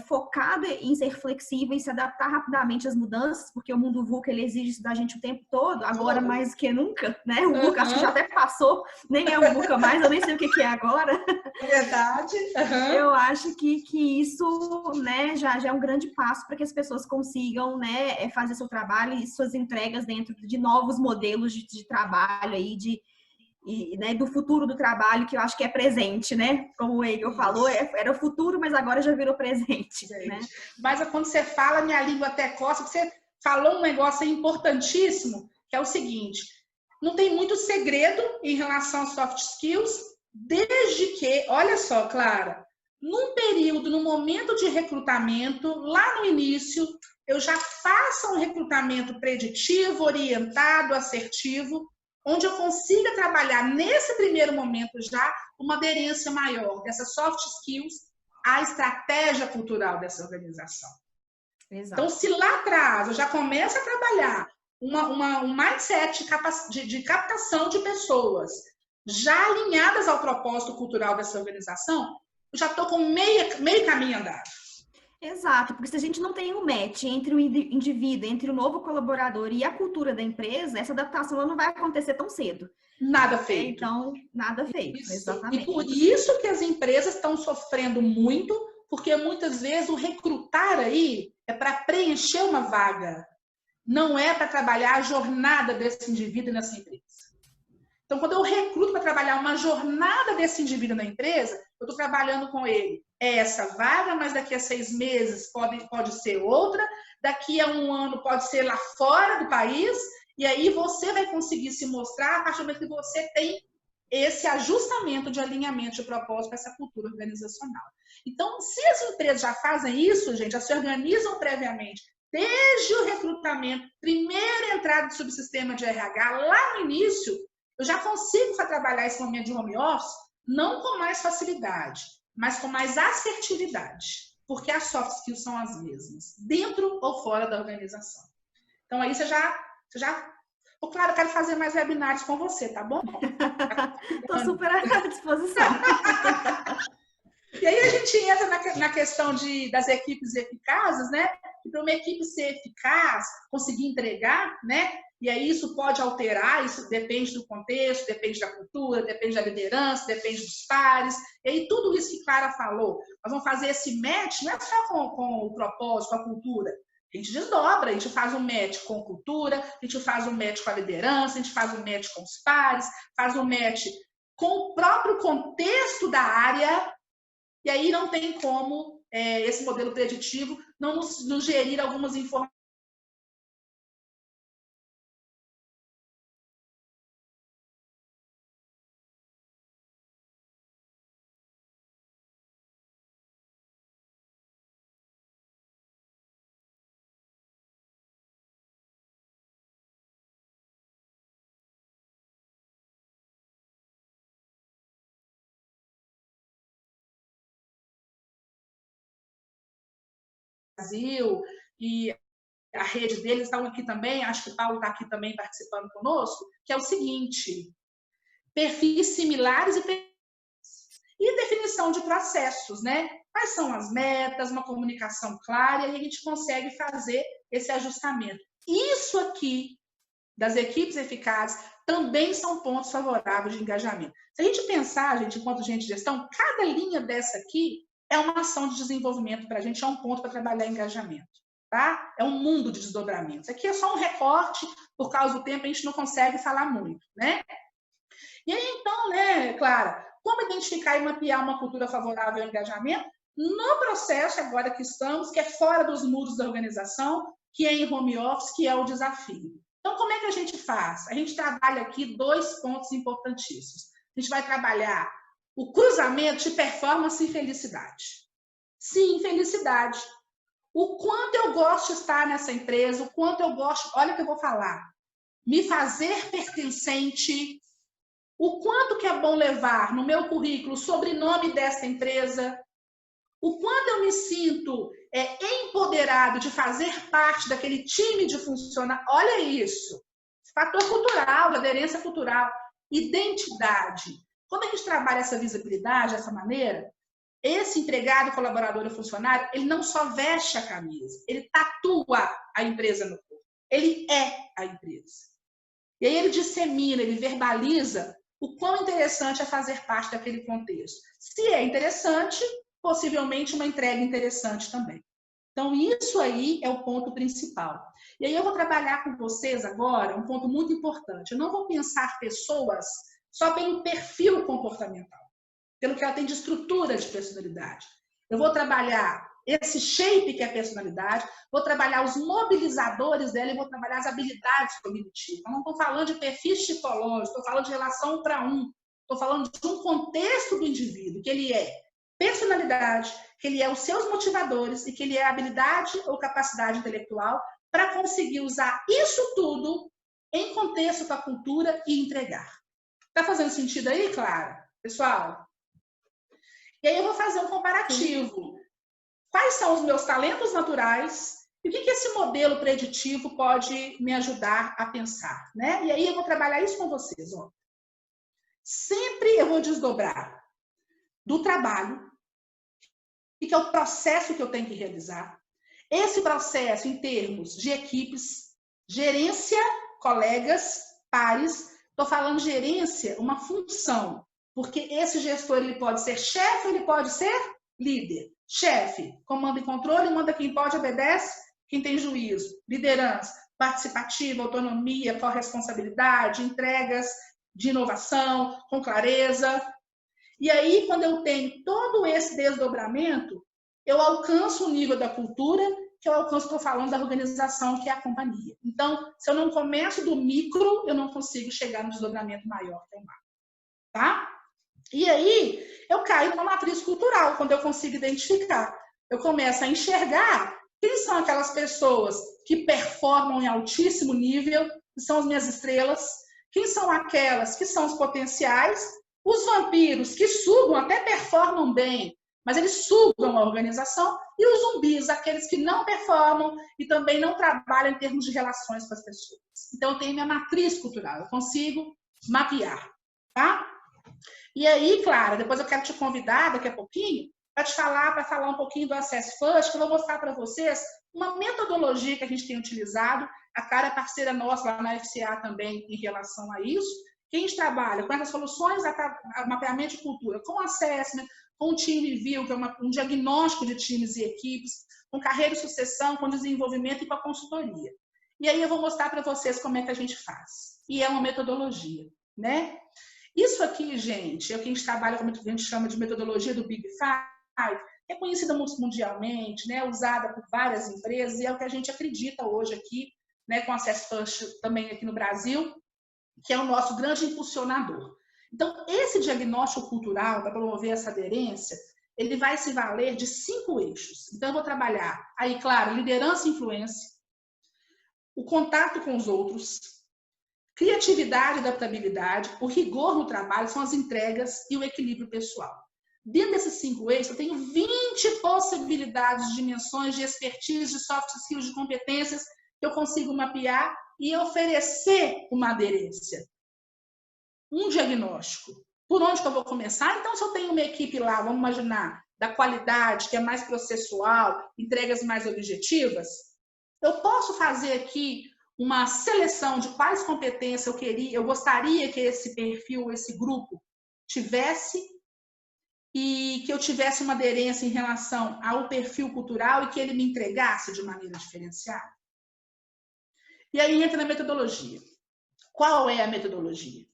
focado em ser flexível e se adaptar rapidamente às mudanças, porque o mundo VUCA ele exige isso da gente o tempo todo, agora mais do que nunca, né? O VUCA acho que já até passou, nem é o VUCA mais, eu nem sei o que é agora.
Verdade.
Eu acho que isso, né, já é um grande passo para que as pessoas consigam, né, fazer seu trabalho e suas entregas dentro de novos modelos de trabalho aí, né, do futuro do trabalho, que eu acho que é presente, né? Como o Hegel falou, era o futuro, mas agora já virou presente. Né?
Mas quando você fala, minha língua até coça, você falou um negócio importantíssimo, que é o seguinte, não tem muito segredo em relação aos soft skills, desde que, olha só, Clara, num momento de recrutamento, lá no início, eu já faça um recrutamento preditivo, orientado, assertivo, onde eu consiga trabalhar nesse primeiro momento já uma aderência maior dessas soft skills à estratégia cultural dessa organização. Exato. Então, se lá atrás eu já começo a trabalhar um mindset de captação de pessoas já alinhadas ao propósito cultural dessa organização, eu já estou com meio caminho andado.
Exato, porque se a gente não tem um match entre o indivíduo, entre o novo colaborador e a cultura da empresa, essa adaptação não vai acontecer tão cedo.
Nada feito.
Então, nada feito,
isso.
Exatamente.
E por isso que as empresas estão sofrendo muito, porque muitas vezes o recrutar aí é para preencher uma vaga. não é para trabalhar a jornada desse indivíduo nessa empresa. Então, quando eu recruto para trabalhar uma jornada desse indivíduo na empresa, eu estou trabalhando com ele. É essa vaga, mas daqui a 6 meses pode ser outra, daqui a 1 ano pode ser lá fora do país, e aí você vai conseguir se mostrar a partir do momento que você tem esse ajustamento de alinhamento de propósito para essa cultura organizacional. Então, se as empresas já fazem isso, gente, já se organizam previamente, desde o recrutamento, primeira entrada do subsistema de RH, lá no início, eu já consigo trabalhar esse momento de home office, não com mais facilidade, mas com mais assertividade, porque as soft skills são as mesmas, dentro ou fora da organização. Então, aí você já... Claro, eu quero fazer mais webinários com você, tá bom?
Estou super à disposição.
E aí a gente entra na questão das equipes eficazes, né? Que para uma equipe ser eficaz, conseguir entregar, né? E aí isso pode alterar, isso depende do contexto, depende da cultura, depende da liderança, depende dos pares. E aí tudo isso que Clara falou, nós vamos fazer esse match, não é só com o propósito, com a cultura. A gente desdobra, a gente faz um match com cultura, a gente faz um match com a liderança, a gente faz um match com os pares, faz um match com o próprio contexto da área, e aí não tem como esse modelo preditivo não nos gerir algumas informações. Brasil e a rede deles estão aqui também, acho que o Paulo está aqui também participando conosco, que é o seguinte: perfis similares e definição de processos, né? Quais são as metas, uma comunicação clara, e a gente consegue fazer esse ajustamento. Isso aqui, das equipes eficazes, também são pontos favoráveis de engajamento. Se a gente pensar, gente, enquanto gente de gestão, cada linha dessa aqui é uma ação de desenvolvimento para a gente, é um ponto para trabalhar engajamento, tá? É um mundo de desdobramentos. Aqui é só um recorte, por causa do tempo a gente não consegue falar muito, né? E aí, então, né, Clara, como identificar e mapear uma cultura favorável ao engajamento no processo agora que estamos, que é fora dos muros da organização, que é em home office, que é o desafio. Então, como é que a gente faz? A gente trabalha aqui 2 pontos importantíssimos. A gente vai trabalhar o cruzamento de performance e felicidade. Sim, felicidade. O quanto eu gosto de estar nessa empresa, o quanto eu gosto, olha o que eu vou falar, me fazer pertencente, o quanto que é bom levar no meu currículo o sobrenome dessa empresa, o quanto eu me sinto empoderado de fazer parte daquele time de funcionários. Olha isso. Fator cultural, aderência cultural, identidade. Quando a gente trabalha essa visibilidade, dessa maneira, esse empregado, colaborador ou funcionário, ele não só veste a camisa, ele tatua a empresa no corpo. Ele é a empresa. E aí ele dissemina, ele verbaliza o quão interessante é fazer parte daquele contexto. Se é interessante, possivelmente uma entrega interessante também. Então, isso aí é o ponto principal. E aí eu vou trabalhar com vocês agora um ponto muito importante. Eu não vou pensar pessoas só pelo perfil comportamental, pelo que ela tem de estrutura de personalidade. Eu vou trabalhar esse shape que é a personalidade, vou trabalhar os mobilizadores dela e vou trabalhar as habilidades cognitivas. Eu não estou falando de perfis tipológicos, estou falando de relação para um, estou falando de um contexto do indivíduo, que ele é personalidade, que ele é os seus motivadores e que ele é habilidade ou capacidade intelectual para conseguir usar isso tudo em contexto com a cultura e entregar. Está fazendo sentido aí, Clara? Pessoal? E aí eu vou fazer um comparativo. Quais são os meus talentos naturais e o que esse modelo preditivo pode me ajudar a pensar, né? E aí eu vou trabalhar isso com vocês, ó. Sempre eu vou desdobrar do trabalho, que é o processo que eu tenho que realizar. Esse processo em termos de equipes, gerência, colegas, pares. Estou falando gerência, uma função, porque esse gestor ele pode ser chefe, ele pode ser líder. Chefe, comando e controle, manda quem pode, obedece, quem tem juízo. Liderança, participativa, autonomia, corresponsabilidade, entregas de inovação, com clareza. E aí, quando eu tenho todo esse desdobramento, eu alcanço o nível da cultura, que eu alcanço, estou falando da organização, que é a companhia. Então, se eu não começo do micro, eu não consigo chegar no desdobramento maior que é o macro. Tá? E aí, eu caio numa matriz cultural, quando eu consigo identificar. Eu começo a enxergar quem são aquelas pessoas que performam em altíssimo nível, que são as minhas estrelas, quem são aquelas que são os potenciais, os vampiros que sugam, até performam bem, mas eles sugam a organização, e os zumbis, aqueles que não performam e também não trabalham em termos de relações com as pessoas. Então, eu tenho minha matriz cultural, eu consigo mapear, tá? E aí, Clara, depois eu quero te convidar daqui a pouquinho para falar um pouquinho do Access First, que eu vou mostrar para vocês uma metodologia que a gente tem utilizado. A Clara é parceira nossa lá na FCA também em relação a isso. Que a gente trabalha com essas soluções, mapeamento de cultura, com assessment, com team review, que é um diagnóstico de times e equipes, com carreira e sucessão, com desenvolvimento e com a consultoria. E aí eu vou mostrar para vocês como é que a gente faz. E é uma metodologia, né? Isso aqui, gente, é o que a gente trabalha, como a gente chama de metodologia do Big Five, é conhecida mundialmente, né? Usada por várias empresas, e é o que a gente acredita hoje aqui, né? Com a Access First também aqui no Brasil, que é o nosso grande impulsionador. Então, esse diagnóstico cultural, para promover essa aderência, ele vai se valer de 5 eixos. Então, eu vou trabalhar aí, claro, liderança e influência, o contato com os outros, criatividade e adaptabilidade, o rigor no trabalho, são as entregas e o equilíbrio pessoal. Dentro desses 5 eixos, eu tenho 20 possibilidades de dimensões de expertise, de soft skills, de competências que eu consigo mapear e oferecer uma aderência. Um diagnóstico. Por onde que eu vou começar? Então, se eu tenho uma equipe lá, vamos imaginar, da qualidade, que é mais processual, entregas mais objetivas, eu posso fazer aqui uma seleção de quais competências eu gostaria que esse perfil, esse grupo tivesse, e que eu tivesse uma aderência em relação ao perfil cultural e que ele me entregasse de maneira diferenciada. E aí entra na metodologia. Qual é a metodologia?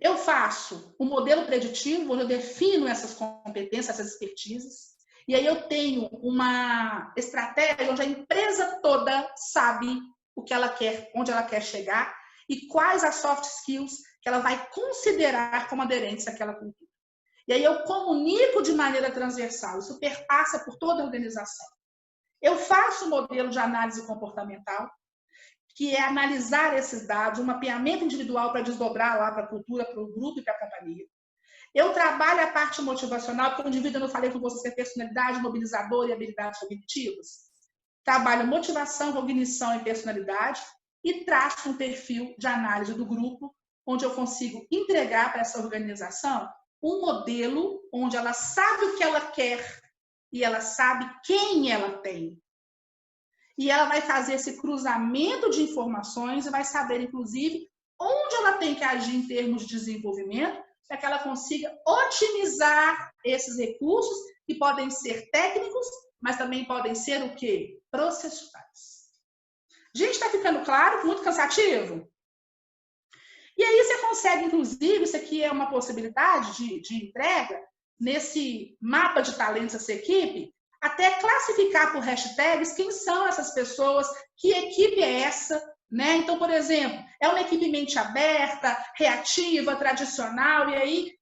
Eu faço um modelo preditivo, onde eu defino essas competências, essas expertises, e aí eu tenho uma estratégia onde a empresa toda sabe o que ela quer, onde ela quer chegar e quais as soft skills que ela vai considerar como aderentes àquela cultura. E aí eu comunico de maneira transversal, isso perpassa por toda a organização. Eu faço um modelo de análise comportamental, que é analisar esses dados, um mapeamento individual para desdobrar lá para a cultura, para o grupo e para a companhia. Eu trabalho a parte motivacional, porque o indivíduo, eu não falei com vocês que é personalidade, mobilizador e habilidades cognitivas. Trabalho motivação, cognição e personalidade e traço um perfil de análise do grupo, onde eu consigo entregar para essa organização um modelo onde ela sabe o que ela quer e ela sabe quem ela tem. E ela vai fazer esse cruzamento de informações e vai saber, inclusive, onde ela tem que agir em termos de desenvolvimento para que ela consiga otimizar esses recursos, que podem ser técnicos, mas também podem ser o quê? Processuais. Gente, está ficando claro? Muito cansativo? E aí você consegue, inclusive, isso aqui é uma possibilidade de entrega, nesse mapa de talentos dessa equipe, até classificar por hashtags quem são essas pessoas, que equipe é essa, né? Então, por exemplo, é uma equipe mente aberta, reativa, tradicional, e aí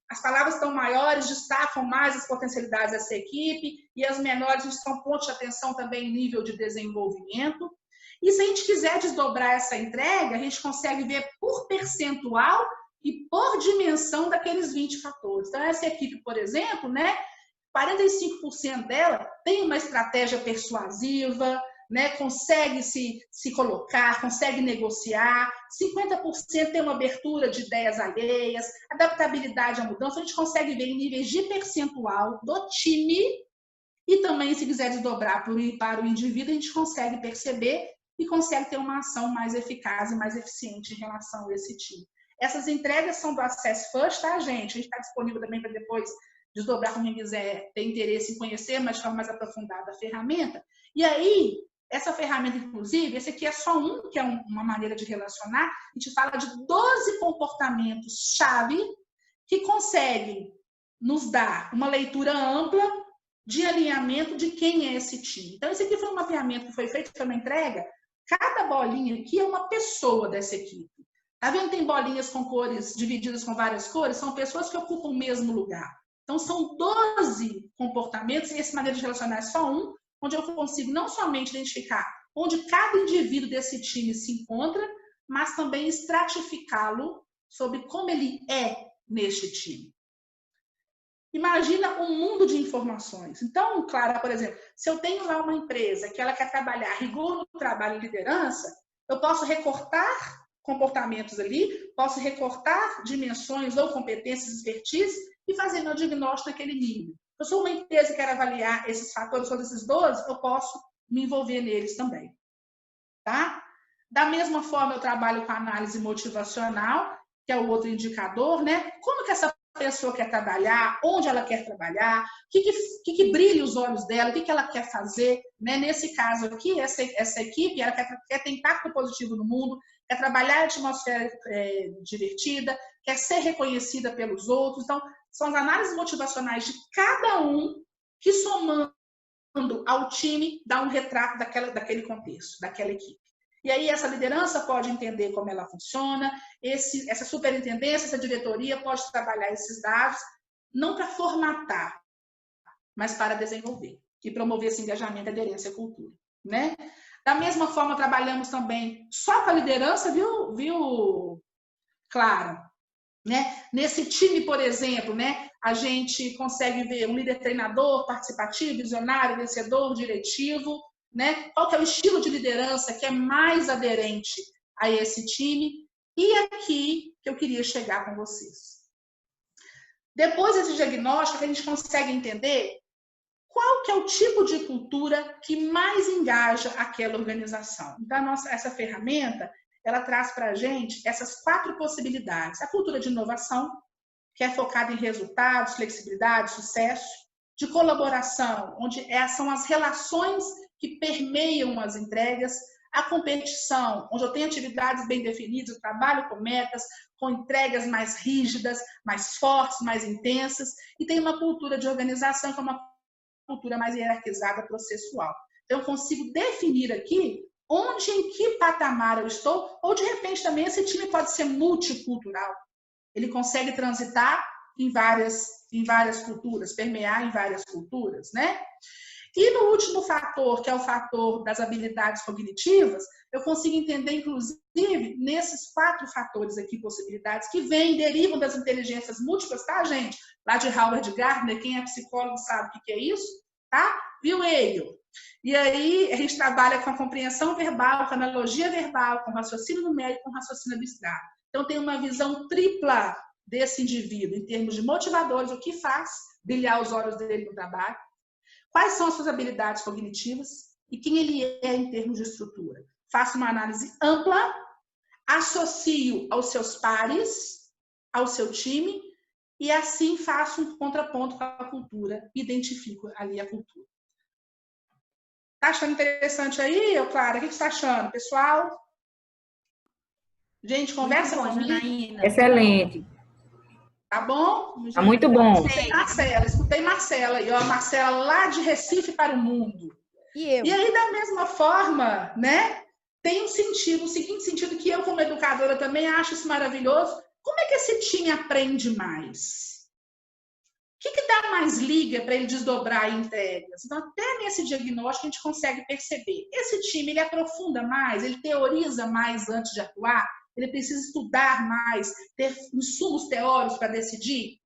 as palavras estão maiores, destacam mais as potencialidades dessa equipe, e as menores, a gente são pontos de atenção também em nível de desenvolvimento. E se a gente quiser desdobrar essa entrega, a gente consegue ver por percentual e por dimensão daqueles 20 fatores. Então, essa equipe, por exemplo, né, 45% dela tem uma estratégia persuasiva, né, consegue se colocar, consegue negociar, 50% tem uma abertura de ideias alheias, adaptabilidade à mudança, a gente consegue ver em níveis de percentual do time e também, se quiser desdobrar para o indivíduo, a gente consegue perceber e consegue ter uma ação mais eficaz e mais eficiente em relação a esse time. Essas entregas são do Access First, tá, gente? A gente está disponível também para depois desdobrar com quem quiser ter interesse em conhecer, mas de forma mais aprofundada, a ferramenta. E aí, essa ferramenta, inclusive, esse aqui é só um, que é uma maneira de relacionar, a gente fala de 12 comportamentos-chave que conseguem nos dar uma leitura ampla de alinhamento de quem é esse time. Então, esse aqui foi uma ferramenta que foi feita, foi uma entrega. Cada bolinha aqui é uma pessoa dessa equipe. Tá vendo? Tem bolinhas com cores divididas com várias cores, são pessoas que ocupam o mesmo lugar. Então, são 12 comportamentos, e essa maneira de relacionar é só um, onde eu consigo não somente identificar onde cada indivíduo desse time se encontra, mas também estratificá-lo sobre como ele é neste time. Imagina um mundo de informações. Então, Clara, por exemplo, se eu tenho lá uma empresa que ela quer trabalhar rigor no trabalho e liderança, eu posso recortar comportamentos ali, posso recortar dimensões ou competências, expertise e fazer meu diagnóstico naquele nível. Eu sou uma empresa que quer avaliar esses fatores, todos esses 12, eu posso me envolver neles também. Tá? Da mesma forma, eu trabalho com a análise motivacional, que é o outro indicador, né? Como que essa pessoa quer trabalhar, onde ela quer trabalhar, o que brilha os olhos dela, o que ela quer fazer, né? Nesse caso aqui, essa equipe, ela quer ter impacto positivo no mundo, quer trabalhar em atmosfera divertida, quer ser reconhecida pelos outros. Então, são as análises motivacionais de cada um que, somando ao time, dá um retrato daquele contexto, daquela equipe. E aí essa liderança pode entender como ela funciona, essa superintendência, essa diretoria pode trabalhar esses dados, não para formatar, mas para desenvolver e promover esse engajamento, aderência à cultura, né? Da mesma forma, trabalhamos também só com a liderança, viu, Clara? Né? Nesse time, por exemplo, né, a gente consegue ver um líder treinador, participativo, visionário, vencedor, diretivo, né? Qual que é o estilo de liderança que é mais aderente a esse time? E aqui que eu queria chegar com vocês. Depois desse diagnóstico, a gente consegue entender qual que é o tipo de cultura que mais engaja aquela organização. Então, essa ferramenta, ela traz para a gente essas 4 possibilidades. A cultura de inovação, que é focada em resultados, flexibilidade, sucesso. De colaboração, onde são as relações que permeiam as entregas. A competição, onde eu tenho atividades bem definidas, eu trabalho com metas, com entregas mais rígidas, mais fortes, mais intensas. E tem uma cultura de organização, que é uma cultura mais hierarquizada, processual. Então, eu consigo definir aqui onde, em que patamar eu estou, ou de repente também esse time pode ser multicultural. Ele consegue transitar em várias culturas, permear em várias culturas, né? E no último fator, que é o fator das habilidades cognitivas, eu consigo entender, inclusive, nesses 4 fatores aqui, possibilidades, que derivam das inteligências múltiplas, tá, gente? Lá de Howard Gardner, quem é psicólogo sabe o que é isso, tá? Viu, Hegel? E aí, a gente trabalha com a compreensão verbal, com a analogia verbal, com raciocínio numérico, com raciocínio abstrato. Então, tem uma visão tripla desse indivíduo, em termos de motivadores, o que faz brilhar os olhos dele no trabalho, quais são as suas habilidades cognitivas e quem ele é em termos de estrutura. Faço uma análise ampla, associo aos seus pares, ao seu time, e assim faço um contraponto com a cultura, identifico ali a cultura. Tá achando interessante aí, Clara? O que você está achando, pessoal? Gente, conversa comigo.
Janaína.
Excelente.
Tá bom?
Tá muito bom.
Escutei Marcela aí, ó, Marcela lá de Recife para o mundo.
E eu?
E aí, da mesma forma, né, tem um sentido, o seguinte sentido, que eu, como educadora, também acho isso maravilhoso. Como é que esse time aprende mais? O que dá mais liga para ele desdobrar em entregas? Então, até nesse diagnóstico, a gente consegue perceber. Esse time, ele aprofunda mais, ele teoriza mais antes de atuar, ele precisa estudar mais, ter insumos teóricos para decidir.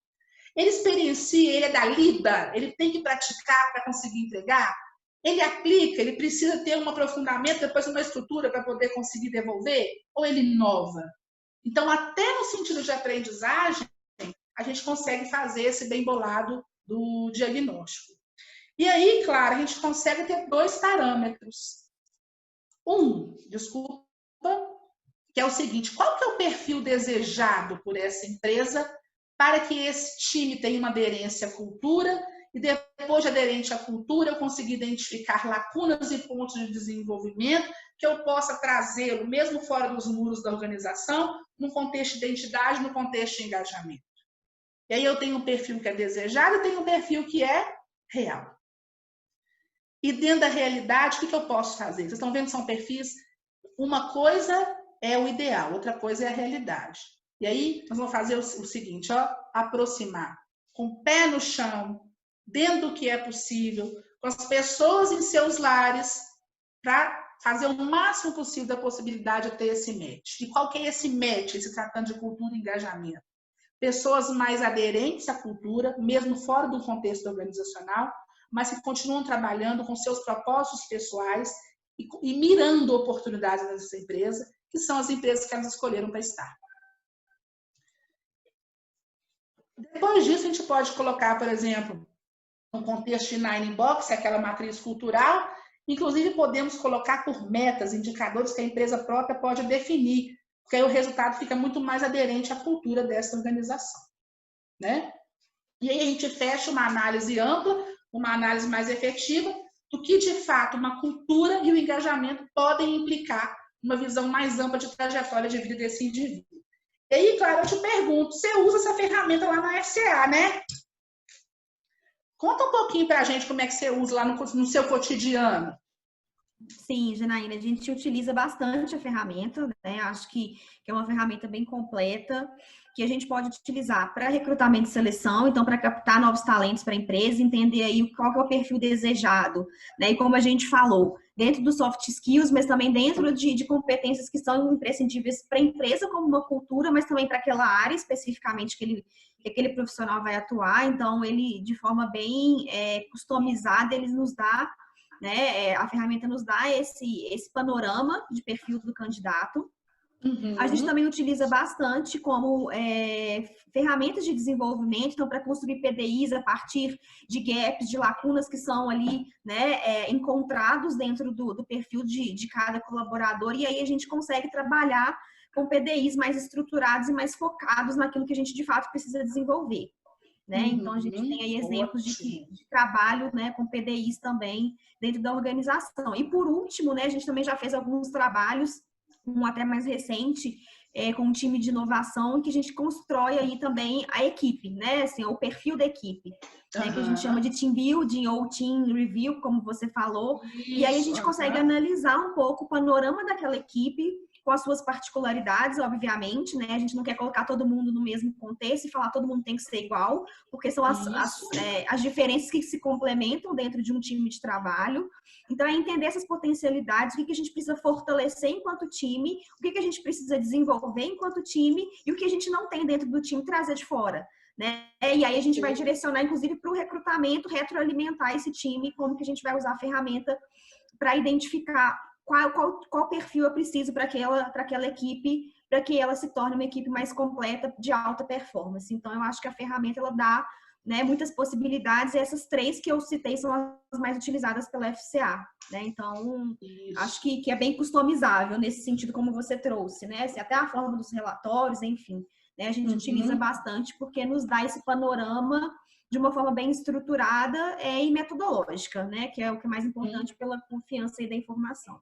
Ele experiencia, ele é da lida, ele tem que praticar para conseguir entregar. Ele aplica, ele precisa ter um aprofundamento, depois uma estrutura para poder conseguir devolver, ou ele inova. Então, até no sentido de aprendizagem, a gente consegue fazer esse bem bolado do diagnóstico. E aí, claro, a gente consegue ter 2 parâmetros. Que é o seguinte: qual que é o perfil desejado por essa empresa para que esse time tenha uma aderência à cultura e depois de aderente à cultura eu conseguir identificar lacunas e pontos de desenvolvimento que eu possa trazê-lo, mesmo fora dos muros da organização, no contexto de identidade, no contexto de engajamento. E aí eu tenho um perfil que é desejado e tenho um perfil que é real. E dentro da realidade, o que eu posso fazer? Vocês estão vendo que são perfis? Uma coisa é o ideal, outra coisa é a realidade. E aí nós vamos fazer o seguinte, ó, aproximar com o pé no chão, dentro do que é possível, com as pessoas em seus lares, para fazer o máximo possível da possibilidade de ter esse match. E qual que é esse match, se tratando de cultura e engajamento? Pessoas mais aderentes à cultura, mesmo fora do contexto organizacional, mas que continuam trabalhando com seus propósitos pessoais e mirando oportunidades nessa empresa, que são as empresas que elas escolheram para estar. Depois disso, a gente pode colocar, por exemplo, no contexto de Nine Box, aquela matriz cultural, inclusive podemos colocar por metas, indicadores que a empresa própria pode definir, porque aí o resultado fica muito mais aderente à cultura dessa organização, né? E aí a gente fecha uma análise ampla, uma análise mais efetiva, do que de fato uma cultura e o engajamento podem implicar uma visão mais ampla de trajetória de vida desse indivíduo. E aí, claro, eu te pergunto, você usa essa ferramenta lá na FCA, né? Conta um pouquinho para a gente como é que você usa lá no seu cotidiano.
Sim, Janaína, a gente utiliza bastante a ferramenta, né? Acho que é uma ferramenta bem completa, que a gente pode utilizar para recrutamento e seleção, então para captar novos talentos para a empresa, entender aí qual que é o perfil desejado, né? E como a gente falou, dentro dos soft skills, mas também dentro de competências que são imprescindíveis para a empresa como uma cultura, mas também para aquela área especificamente que aquele profissional vai atuar. Então, ele, de forma bem customizada, ele nos dá, né, a ferramenta nos dá esse panorama de perfil do candidato.
Uhum.
A gente também utiliza bastante como ferramentas de desenvolvimento, então, para construir PDIs a partir de gaps, de lacunas que são ali, né, encontrados dentro do perfil de cada colaborador, e aí a gente consegue trabalhar com PDIs mais estruturados e mais focados naquilo que a gente, de fato, precisa desenvolver. Né? Então, a gente tem aí exemplos de trabalho, né, com PDIs também dentro da organização. E, por último, né, a gente também já fez alguns trabalhos, um até mais recente, com um time de inovação, que a gente constrói aí também a equipe, né, assim, o perfil da equipe, né, que a gente chama de team building ou team review, como você falou. Isso, e aí a gente consegue analisar um pouco o panorama daquela equipe, com as suas particularidades, obviamente, né? A gente não quer colocar todo mundo no mesmo contexto e falar todo mundo tem que ser igual, porque são as diferenças que se complementam dentro de um time de trabalho. Então, é entender essas potencialidades, o que a gente precisa fortalecer enquanto time, o que a gente precisa desenvolver enquanto time e o que a gente não tem dentro do time trazer de fora. Né? E aí a gente vai direcionar, inclusive, para o recrutamento, retroalimentar esse time, como que a gente vai usar a ferramenta para identificar qual perfil eu preciso para aquela equipe, para que ela se torne uma equipe mais completa de alta performance. Então, eu acho que a ferramenta ela dá, né, muitas possibilidades, e essas 3 que eu citei são as mais utilizadas pela FCA. Né? Então, acho que é bem customizável nesse sentido, como você trouxe, né? Assim, até a forma dos relatórios, enfim. Né? A gente utiliza bastante porque nos dá esse panorama de uma forma bem estruturada e metodológica, né? Que é o que é mais importante pela confiança e da informação.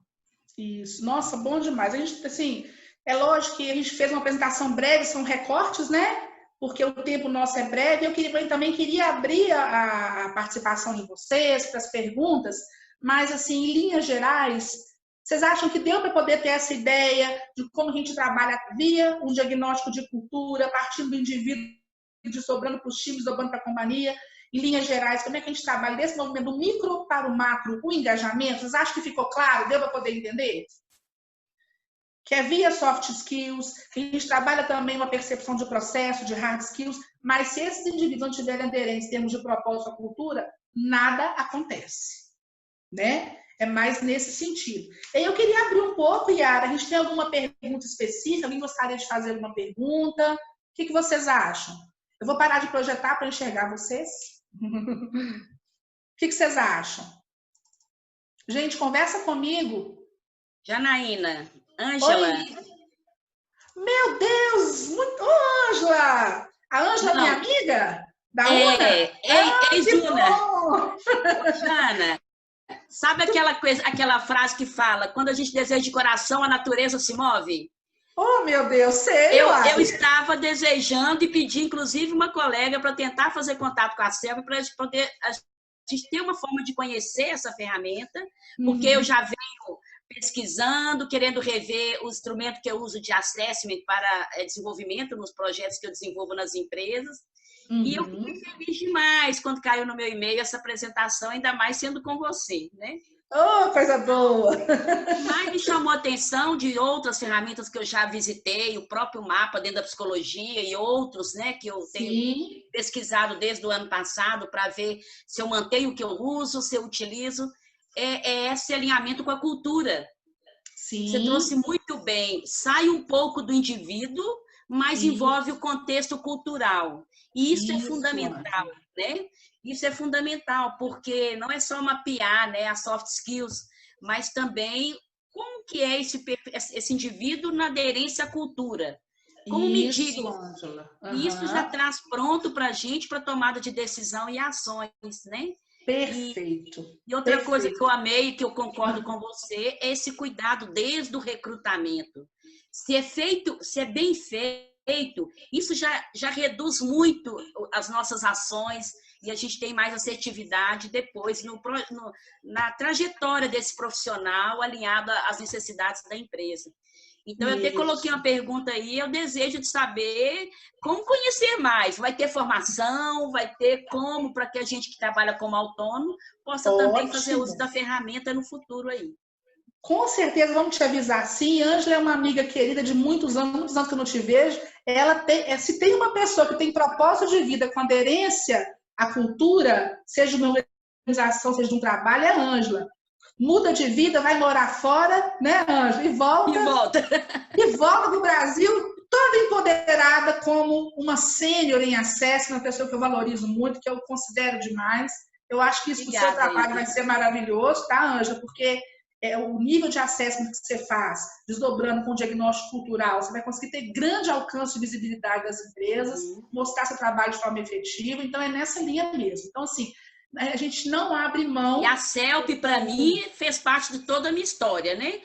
Isso. Nossa, bom demais. A gente, assim, é lógico que a gente fez uma apresentação breve, são recortes, né? Porque o tempo nosso é breve. Eu também queria abrir a participação de vocês para as perguntas, mas, assim, em linhas gerais, vocês acham que deu para poder ter essa ideia de como a gente trabalha via um diagnóstico de cultura, partindo do indivíduo, sobrando para os times, dobrando para a companhia? Em linhas gerais, como é que a gente trabalha desse movimento do micro para o macro, o engajamento? Vocês acham que ficou claro? Deu para poder entender? Que é via soft skills, que a gente trabalha também uma percepção de processo, de hard skills, mas se esses indivíduos não tiverem aderência em termos de propósito à cultura, nada acontece, né? É mais nesse sentido. Eu queria abrir um pouco, Yara, a gente tem alguma pergunta específica? Alguém gostaria de fazer alguma pergunta? O que vocês acham? Eu vou parar de projetar para enxergar vocês. O que vocês acham? Gente, conversa comigo.
Janaína, Ângela.
Meu Deus! Muito... Ângela! A Ângela, minha
Não,
amiga? Da UNA? Que
ex-UNA.
bom!
Jana, sabe aquela coisa, aquela frase que fala, quando a gente deseja de coração, a natureza se move?
Oh, meu Deus, sei,
Eu
uai.
estava desejando e pedi, inclusive, uma colega para tentar fazer contato com a Selva para a gente ter uma forma de conhecer essa ferramenta, porque eu já venho pesquisando, querendo rever o instrumento que eu uso de assessment para desenvolvimento nos projetos que eu desenvolvo nas empresas. E eu fiquei feliz demais quando caiu no meu e-mail essa apresentação, ainda mais sendo com você, né?
Oh, coisa boa!
Mas me chamou a atenção de outras ferramentas que eu já visitei, o próprio mapa dentro da psicologia e outros, né, que eu tenho pesquisado desde o ano passado para ver se eu mantenho o que eu uso, se eu utilizo, é esse alinhamento com a cultura.
Sim.
Você trouxe muito bem, sai um pouco do indivíduo, mas envolve o contexto cultural. E isso é fundamental, né? Isso é fundamental, porque não é só mapear, né, as soft skills, mas também como que é esse indivíduo na aderência à cultura. Como medir isso?
Ângela.
Isso já traz pronto para a gente para tomada de decisão e ações, né?
Perfeito.
E outra coisa que eu amei e que eu concordo com você é esse cuidado desde o recrutamento. Se é bem feito, isso já reduz muito as nossas ações e a gente tem mais assertividade depois na trajetória desse profissional alinhado às necessidades da empresa. Então, eu até coloquei uma pergunta aí, eu desejo de saber como conhecer mais. Vai ter formação, vai ter como para que a gente que trabalha como autônomo possa também fazer uso da ferramenta no futuro aí.
Com certeza, vamos te avisar sim. Ângela é uma amiga querida de muitos anos que eu não te vejo. Se tem uma pessoa que tem propósito de vida com aderência à cultura, seja de uma organização, seja de um trabalho, é a Ângela. Muda de vida, vai morar fora, né, Ângela? E volta para o Brasil toda empoderada como uma sênior em acesso, uma pessoa que eu valorizo muito, que eu considero demais. Eu acho que isso para o seu trabalho vai ser maravilhoso, tá, Ângela? Porque o nível de acesso que você faz, desdobrando com o diagnóstico cultural, você vai conseguir ter grande alcance e visibilidade das empresas, mostrar seu trabalho de forma efetiva. Então, é nessa linha mesmo. Então, assim, a gente não abre mão.
E a CELP, para mim, fez parte de toda a minha história, né?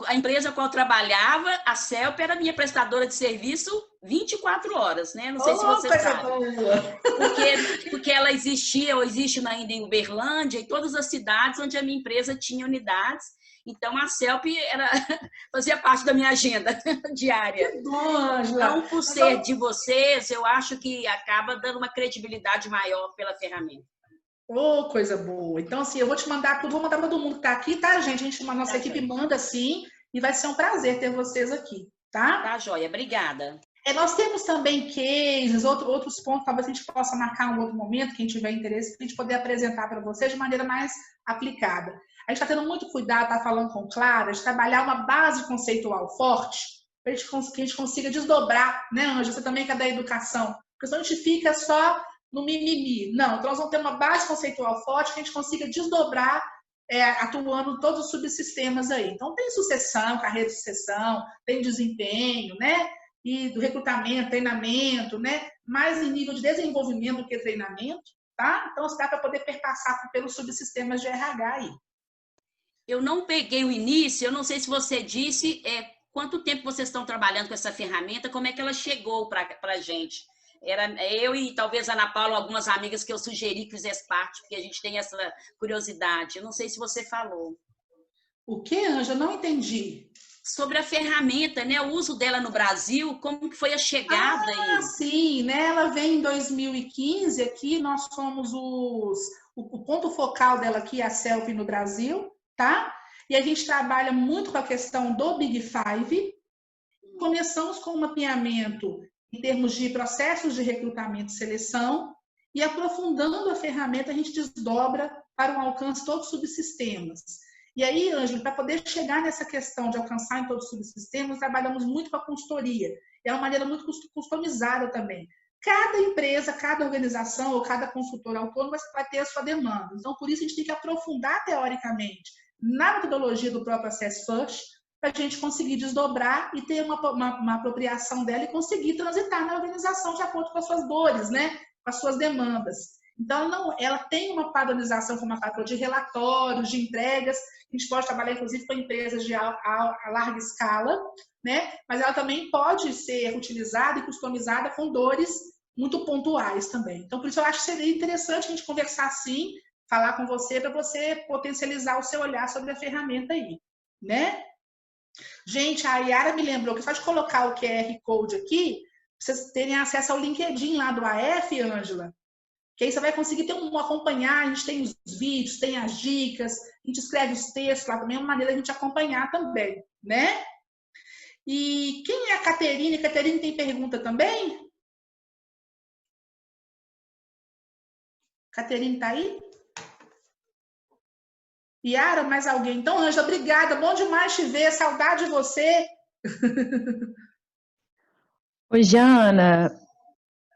A empresa com a qual eu trabalhava, a CELP era minha prestadora de serviço 24 horas, né? Não sei se você sabe. Porque ela existia, ou existe ainda em Uberlândia, em todas as cidades onde a minha empresa tinha unidades. Então, a CELP fazia parte da minha agenda diária.
Que bom, Ângela.
Então, por ser de vocês, eu acho que acaba dando uma credibilidade maior pela ferramenta.
Oh, coisa boa. Então, assim, eu vou te mandar tudo, vou mandar para todo mundo que está aqui, tá, gente? A nossa equipe manda, sim, e vai ser um prazer ter vocês aqui, tá?
Tá, joia. Obrigada.
Nós temos também cases, outros pontos, talvez a gente possa marcar um outro momento, quem tiver interesse, para a gente poder apresentar para vocês de maneira mais aplicada. A gente está tendo muito cuidado, está falando com Clara, de trabalhar uma base conceitual forte, para que a gente consiga desdobrar, né, Ângela? Você também que é da educação, porque senão a gente fica só no mimimi. Não, então nós vamos ter uma base conceitual forte que a gente consiga desdobrar, atuando em todos os subsistemas aí. Então, tem sucessão, carreira de sucessão, tem desempenho, né? E do recrutamento, treinamento, né? Mais em nível de desenvolvimento do que treinamento, tá? Então, dá para poder perpassar pelos subsistemas de RH aí.
Eu não peguei o início, eu não sei se você disse quanto tempo vocês estão trabalhando com essa ferramenta, como é que ela chegou para a gente. Era eu e talvez a Ana Paula, algumas amigas que eu sugeri que fizesse parte, porque a gente tem essa curiosidade. Eu não sei se você falou.
O que, Ângela? Não entendi.
Sobre a ferramenta, né? O uso dela no Brasil, como que foi a chegada aí?
Sim, né? Ela vem em 2015 aqui, nós somos o ponto focal dela aqui é a CELP no Brasil, tá? E a gente trabalha muito com a questão do Big Five. Começamos com o mapeamento em termos de processos de recrutamento e seleção, e aprofundando a ferramenta, a gente desdobra para um alcance de todos os subsistemas. E aí, Ângela, para poder chegar nessa questão de alcançar em todos os subsistemas, trabalhamos muito com a consultoria. É uma maneira muito customizada também. Cada empresa, cada organização ou cada consultor autônomo vai ter a sua demanda. Então, por isso, a gente tem que aprofundar teoricamente na metodologia do próprio Access First, para a gente conseguir desdobrar e ter uma apropriação dela e conseguir transitar na organização de acordo com as suas dores, né? Com as suas demandas. Então, ela tem uma padronização, como a falou, de relatórios, de entregas. A gente pode trabalhar, inclusive, com empresas de a larga escala, né? Mas ela também pode ser utilizada e customizada com dores muito pontuais também. Então, por isso eu acho que seria interessante a gente conversar assim, falar com você, para você potencializar o seu olhar sobre a ferramenta aí, né? Gente, a Yara me lembrou que só de colocar o QR Code aqui, pra vocês terem acesso ao LinkedIn lá do AF, Ângela, que aí você vai conseguir ter acompanhar, a gente tem os vídeos, tem as dicas, a gente escreve os textos lá também, é uma maneira de a gente acompanhar também, né? E quem é a Caterine? Caterine tem pergunta também? Caterine tá aí? Yara, mais alguém? Então, Ângela, obrigada, bom demais te ver, saudade de você.
Oi, Jana.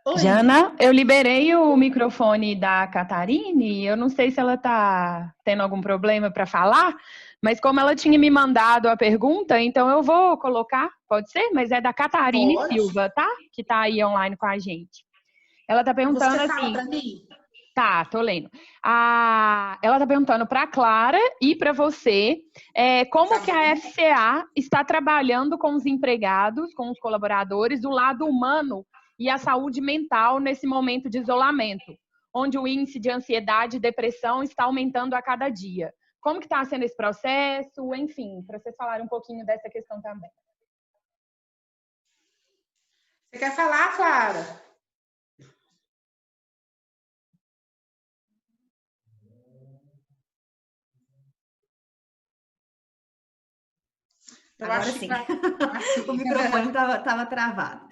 Oi.
Jana, eu liberei o microfone da Catarine, eu não sei se ela está tendo algum problema para falar, mas como ela tinha me mandado a pergunta, então eu vou colocar, pode ser? Mas é da Catarine Silva, tá? Que está aí online com a gente. Ela está perguntando
Você
assim...
fala para mim?
Tá, tô lendo. Ela tá perguntando para a Clara e para você como que a FCA está trabalhando com os empregados, com os colaboradores, do lado humano e a saúde mental nesse momento de isolamento, onde o índice de ansiedade e depressão está aumentando a cada dia. Como que está sendo esse processo? Enfim, para vocês falarem um pouquinho dessa questão também.
Você quer falar, Clara?
Agora sim. O microfone estava travado.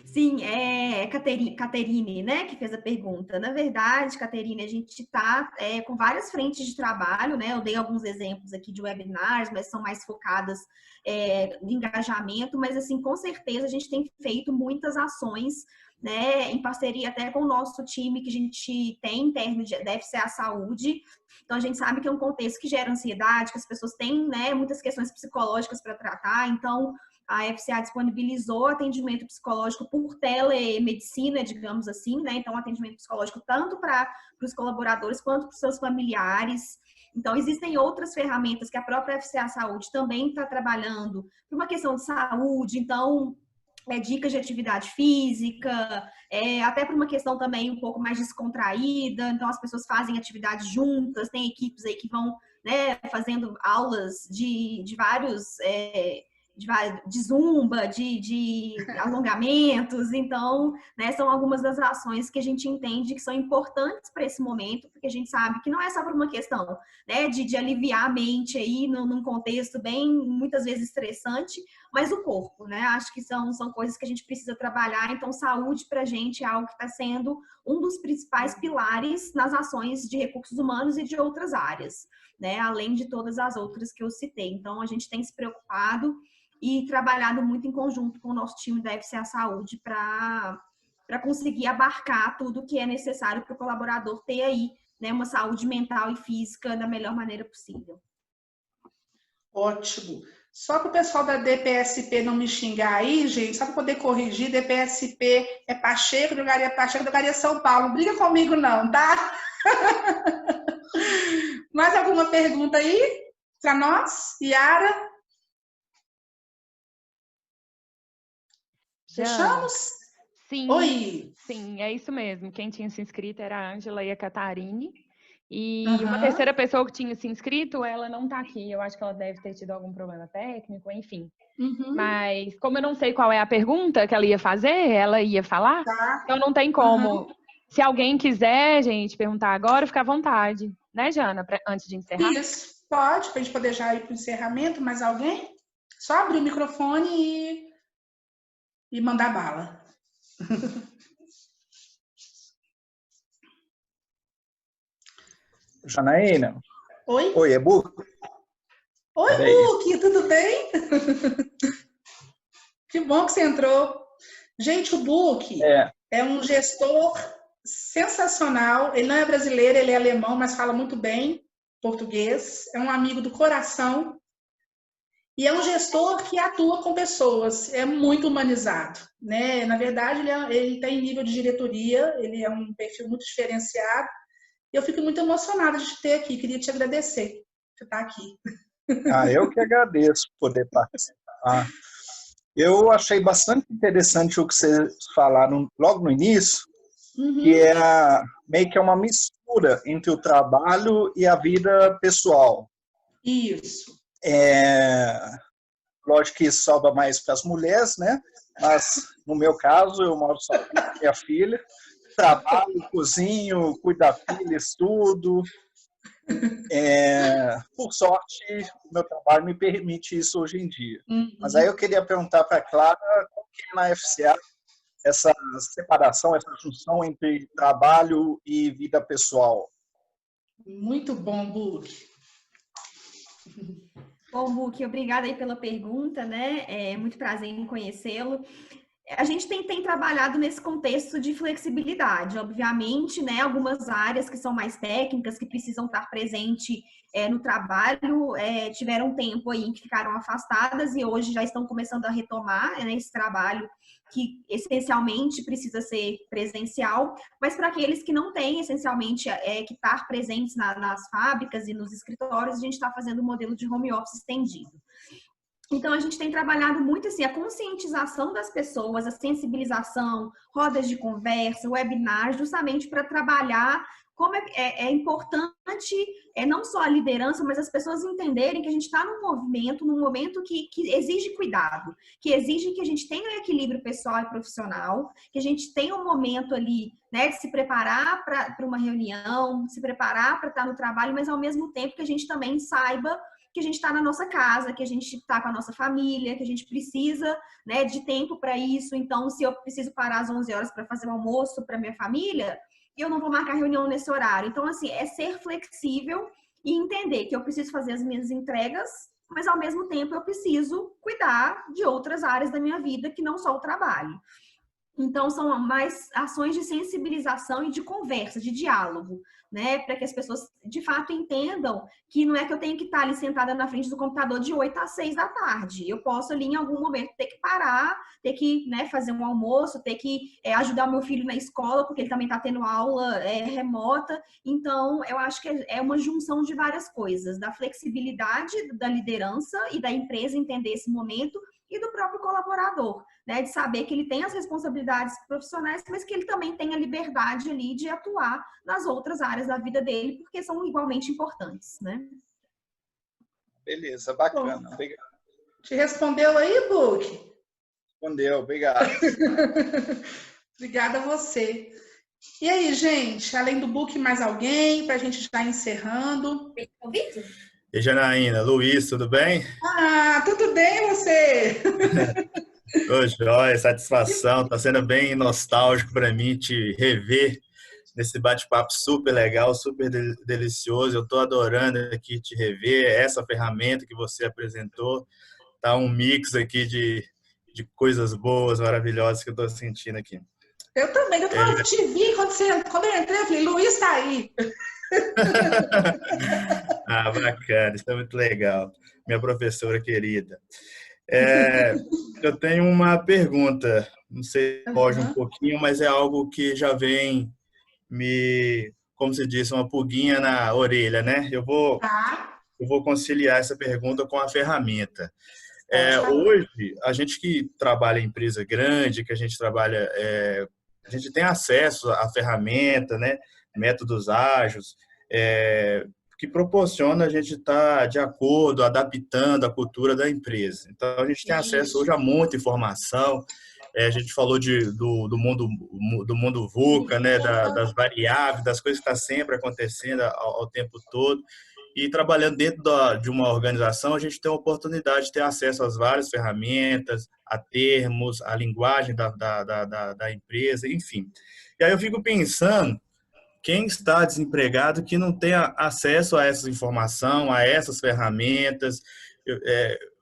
Sim, é Caterine, né, que fez a pergunta. Na verdade, Caterine, a gente está com várias frentes de trabalho, né? Eu dei alguns exemplos aqui de webinars, mas são mais focadas em engajamento, mas assim, com certeza a gente tem feito muitas ações, né, em parceria até com o nosso time que a gente tem interno da FCA Saúde. Então, a gente sabe que é um contexto que gera ansiedade, que as pessoas têm, né, muitas questões psicológicas para tratar. Então, a FCA disponibilizou atendimento psicológico por telemedicina, digamos assim, né? Então, atendimento psicológico tanto para os colaboradores quanto para os seus familiares. Então, existem outras ferramentas que a própria FCA Saúde também está trabalhando por uma questão de saúde. Então, dicas de atividade física, até por uma questão também um pouco mais descontraída. Então, as pessoas fazem atividades juntas, tem equipes aí que vão, né, fazendo aulas de vários... de zumba, de alongamentos. Então, né, são algumas das ações que a gente entende que são importantes para esse momento, porque a gente sabe que não é só por uma questão, né, de aliviar a mente aí num contexto bem, muitas vezes, estressante, mas o corpo, né? Acho que são coisas que a gente precisa trabalhar. Então, saúde para a gente é algo que está sendo um dos principais pilares nas ações de recursos humanos e de outras áreas, né? Além de todas as outras que eu citei. Então, a gente tem se preocupado e trabalhado muito em conjunto com o nosso time da FCA Saúde para conseguir abarcar tudo que é necessário para o colaborador ter aí, né, uma saúde mental e física da melhor maneira possível.
Ótimo. Só para o pessoal da DPSP não me xingar aí, gente, só para poder corrigir, DPSP é Pacheco, Drogaria São Paulo. Não briga comigo não, tá? Mais alguma pergunta aí para nós, Yara? Fechamos?
Sim.
Oi.
Sim, é isso mesmo. Quem tinha se inscrito era a Ângela e a Catarine. E uma terceira pessoa que tinha se inscrito, ela não está aqui. Eu acho que ela deve ter tido algum problema técnico, enfim. Mas como eu não sei qual é a pergunta que ela ia fazer, ela ia falar, então não tem como. Se alguém quiser, gente, perguntar agora, fica à vontade. Né, Jana? Antes de encerrar.
Isso, pode, para a gente poder já ir para o encerramento. Mais alguém? Só abrir o microfone e mandar bala.
Janaína.
Oi?
Oi, é Book?
Oi, Book, tudo bem? Que bom que você entrou. Gente, o Book é um gestor sensacional. Ele não é brasileiro, ele é alemão, mas fala muito bem português. É um amigo do coração. E é um gestor que atua com pessoas, é muito humanizado, né? Na verdade, ele tem nível de diretoria, ele é um perfil muito diferenciado. E eu fico muito emocionada de te ter aqui, queria te agradecer por estar aqui.
Eu que agradeço poder participar. Eu achei bastante interessante o que vocês falaram logo no início, que é meio que uma mistura entre o trabalho e a vida pessoal.
Isso.
Lógico que isso sobra mais para as mulheres, né? Mas, no meu caso, eu moro só com a minha filha, trabalho, cozinho, cuido da filha, estudo. Por sorte, o meu trabalho me permite isso hoje em dia. Mas aí eu queria perguntar para a Clara, como que é na FCA essa separação, essa junção entre trabalho e vida pessoal?
Muito bom, Book.
Bom, Book, obrigada aí pela pergunta, né? É muito prazer em conhecê-lo. A gente tem trabalhado nesse contexto de flexibilidade, obviamente, né? Algumas áreas que são mais técnicas, que precisam estar presentes no trabalho, tiveram tempo aí que ficaram afastadas e hoje já estão começando a retomar, né, esse trabalho que essencialmente precisa ser presencial, mas para aqueles que não têm essencialmente que estar presentes nas fábricas e nos escritórios, a gente está fazendo um modelo de home office estendido. Então, a gente tem trabalhado muito assim, a conscientização das pessoas, a sensibilização, rodas de conversa, webinars, justamente para trabalhar como é importante, não só a liderança, mas as pessoas entenderem que a gente está num momento que exige cuidado, que exige que a gente tenha um equilíbrio pessoal e profissional, que a gente tenha um momento ali, né, de se preparar para uma reunião, se preparar para estar no trabalho, mas ao mesmo tempo que a gente também saiba que a gente está na nossa casa, que a gente está com a nossa família, que a gente precisa, né, de tempo para isso. Então, se eu preciso parar às 11 horas para fazer um almoço para minha família, eu não vou marcar reunião nesse horário. Então, assim, é ser flexível e entender que eu preciso fazer as minhas entregas, mas ao mesmo tempo eu preciso cuidar de outras áreas da minha vida que não só o trabalho. Então, são mais ações de sensibilização e de conversa, de diálogo, né? Para que as pessoas, de fato, entendam que não é que eu tenho que estar ali sentada na frente do computador de 8 às 6 da tarde. Eu posso ali, em algum momento, ter que parar, ter que, né, fazer um almoço, ter que ajudar o meu filho na escola, porque ele também está tendo aula remota. Então, eu acho que é uma junção de várias coisas, da flexibilidade da liderança e da empresa entender esse momento e do próprio colaborador, né, de saber que ele tem as responsabilidades profissionais, mas que ele também tem a liberdade ali de atuar nas outras áreas da vida dele, porque são igualmente importantes, né?
Beleza, bacana. Obrigado.
Te respondeu aí, Book?
Respondeu, obrigado.
Obrigada a você. E aí, gente, além do Book, mais alguém para a gente estar encerrando?
Convite?
E Janaína, Luiz, tudo bem?
Tudo bem, você?
Ô, joia, satisfação, tá sendo bem nostálgico para mim te rever nesse bate-papo super legal, super delicioso. Eu tô adorando aqui te rever, essa ferramenta que você apresentou, tá um mix aqui de coisas boas, maravilhosas que eu tô sentindo aqui.
Eu também, eu te vi quando eu entrei, eu falei, Luiz tá aí.
Bacana, isso é muito legal. Minha professora querida. Eu tenho uma pergunta, não sei se foge um pouquinho, mas é algo que já vem como se diz, uma pulguinha na orelha, né? Eu vou conciliar essa pergunta com a ferramenta. Hoje, a gente que trabalha em empresa grande, que a gente trabalha, a gente tem acesso à ferramenta, né? Métodos ágeis, que proporciona a gente estar de acordo, adaptando a cultura da empresa. Então, a gente tem acesso hoje a muita informação. A gente falou do mundo VUCA, né, das variáveis, das coisas que estão sempre acontecendo ao tempo todo. E trabalhando dentro de uma organização, a gente tem a oportunidade de ter acesso às várias ferramentas, a termos, a linguagem da empresa, enfim. E aí eu fico pensando, quem está desempregado que não tem acesso a essa informação, a essas ferramentas.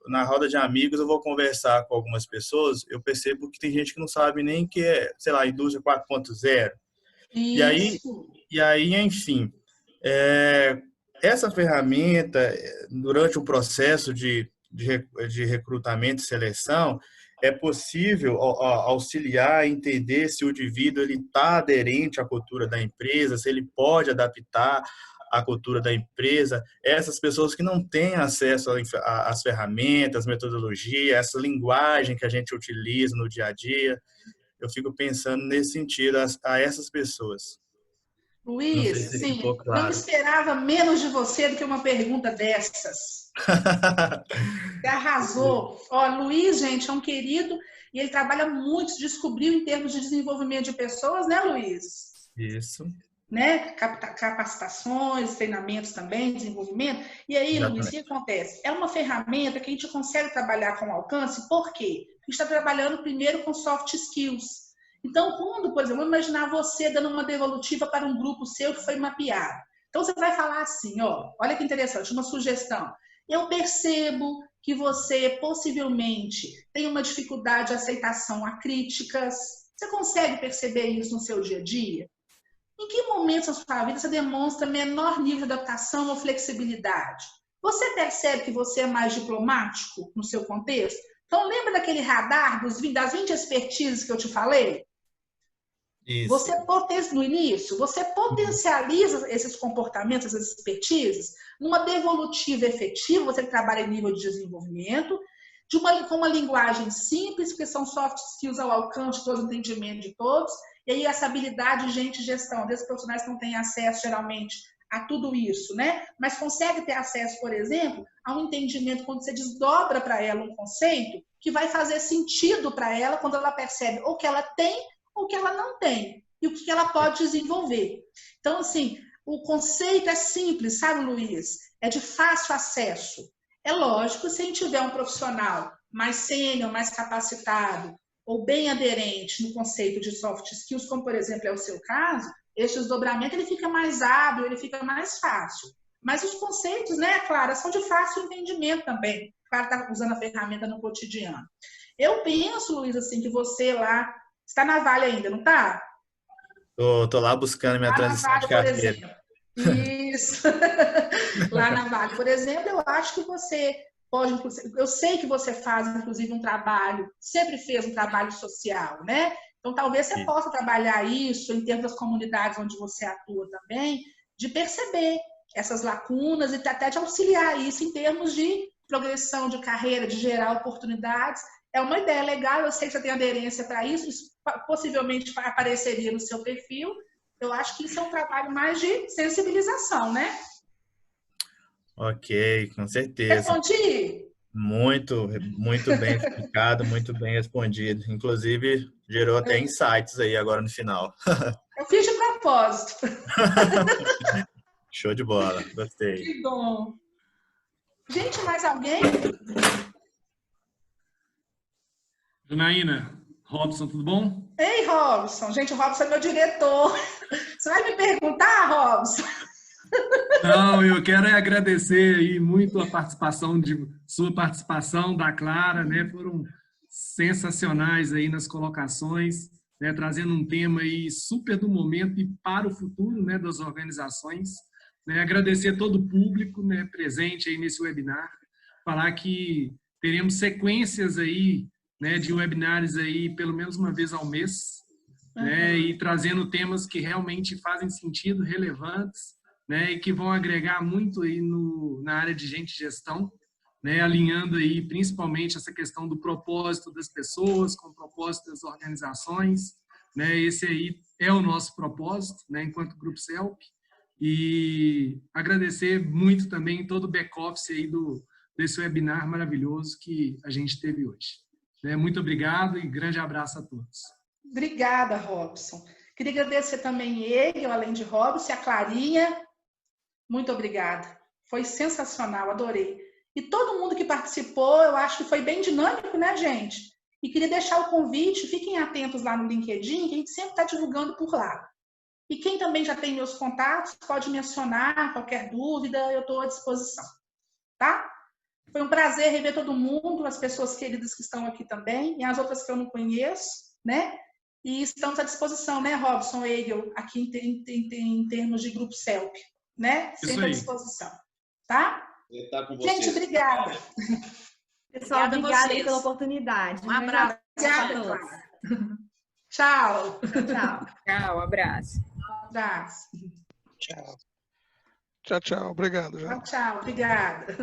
Na roda de amigos, eu vou conversar com algumas pessoas, eu percebo que tem gente que não sabe nem que é, sei lá, indústria 4.0. E aí, enfim, essa ferramenta, durante o processo de de recrutamento e seleção, é possível auxiliar, entender se o indivíduo está aderente à cultura da empresa, se ele pode adaptar à cultura da empresa. Essas pessoas que não têm acesso às ferramentas, metodologia, essa linguagem que a gente utiliza no dia a dia, eu fico pensando nesse sentido a essas pessoas.
Luiz, sim, claro. Não esperava menos de você do que uma pergunta dessas. Você arrasou. Ó, Luiz, gente, é um querido e ele trabalha muito, descobriu em termos de desenvolvimento de pessoas, né, Luiz?
Isso.
Né? Capacitações, treinamentos também, desenvolvimento. E aí, exatamente, Luiz, o que acontece? É uma ferramenta que a gente consegue trabalhar com alcance, por quê? Porque a gente está trabalhando primeiro com soft skills. Então, quando, por exemplo, imaginar você dando uma devolutiva para um grupo seu que foi mapeado. Então, você vai falar assim, ó, olha que interessante, uma sugestão. Eu percebo que você possivelmente tem uma dificuldade de aceitação a críticas. Você consegue perceber isso no seu dia a dia? Em que momentos da sua vida você demonstra menor nível de adaptação ou flexibilidade? Você percebe que você é mais diplomático no seu contexto? Então, lembra daquele radar das 20 expertises que eu te falei? Isso. No início, você potencializa esses comportamentos, essas expertises, numa devolutiva efetiva, você trabalha em nível de desenvolvimento, com uma linguagem simples, porque são soft skills ao alcance de todo o entendimento de todos, e aí essa habilidade de gestão, desses profissionais que não têm acesso, geralmente, a tudo isso, né? Mas consegue ter acesso, por exemplo, a um entendimento quando você desdobra para ela um conceito que vai fazer sentido para ela quando ela percebe ou que ela tem ou que ela não tem, e o que ela pode desenvolver. Então, assim, o conceito é simples, sabe, Luiz? É de fácil acesso. É lógico, se a gente tiver um profissional mais sênior, mais capacitado, ou bem aderente no conceito de soft skills, como, por exemplo, é o seu caso, esse desdobramento ele fica mais hábil, ele fica mais fácil. Mas os conceitos, né, Clara, são de fácil entendimento também. Claro, está usando a ferramenta no cotidiano. Eu penso, Luiz, assim, que você lá está na Vale ainda, não está?
Tô lá buscando minha transição
Vale,
de carreira.
Isso. Lá na Vale, por exemplo, eu acho que você pode, eu sei que você faz, inclusive, um trabalho, sempre fez um trabalho social, né? Então, talvez você possa trabalhar isso em termos das comunidades onde você atua também, de perceber essas lacunas e até de auxiliar isso em termos de progressão de carreira, de gerar oportunidades. É uma ideia legal, eu sei que você tem aderência para isso, isso possivelmente apareceria no seu perfil. Eu acho que isso é um trabalho mais de sensibilização, né?
Ok, com certeza.
Respondi?
Muito bem explicado, muito bem respondido. Inclusive, gerou até insights aí agora no final.
Eu fiz de propósito.
Show de bola, gostei.
Que bom. Gente, mais alguém?
Janaína, Robson, tudo bom?
Ei, Robson. Gente, o Robson é meu diretor. Você vai me perguntar, Robson?
Não, eu quero agradecer aí muito sua participação, da Clara, né? Foram sensacionais aí nas colocações, né? Trazendo um tema aí super do momento e para o futuro, né, das organizações. Né? Agradecer todo o público, né, presente aí nesse webinar. Falar que teremos sequências aí, né, de webinars aí pelo menos uma vez ao mês, né? E trazendo temas que realmente fazem sentido, relevantes, né, e que vão agregar muito aí na área de gente e gestão, né, alinhando aí principalmente essa questão do propósito das pessoas com o propósito das organizações, né, esse aí é o nosso propósito, né, enquanto Grupo CELP, e agradecer muito também todo o back-office aí desse webinar maravilhoso que a gente teve hoje. Né, muito obrigado e grande abraço a todos.
Obrigada, Robson. Queria agradecer também ele, além de Robson, a Clarinha. Muito obrigada. Foi sensacional, adorei. E todo mundo que participou, eu acho que foi bem dinâmico, né, gente? E queria deixar o convite, fiquem atentos lá no LinkedIn, que a gente sempre está divulgando por lá. E quem também já tem meus contatos, pode me acionar, qualquer dúvida, eu estou à disposição. Tá? Foi um prazer rever todo mundo, as pessoas queridas que estão aqui também, e as outras que eu não conheço, né? E estamos à disposição, né, Robson, Hegel, aqui em termos de Grupo CELP. Né? Sempre à disposição. Tá?
Tá com você.
Gente, obrigada.
Pessoal, obrigada aí pela oportunidade.
Um abraço.
Obrigada, Clara. Tchau.
Tchau.
Tchau, abraço.
Abraço.
Tchau.
Tchau, tchau. Obrigado, já.
Tchau, obrigada.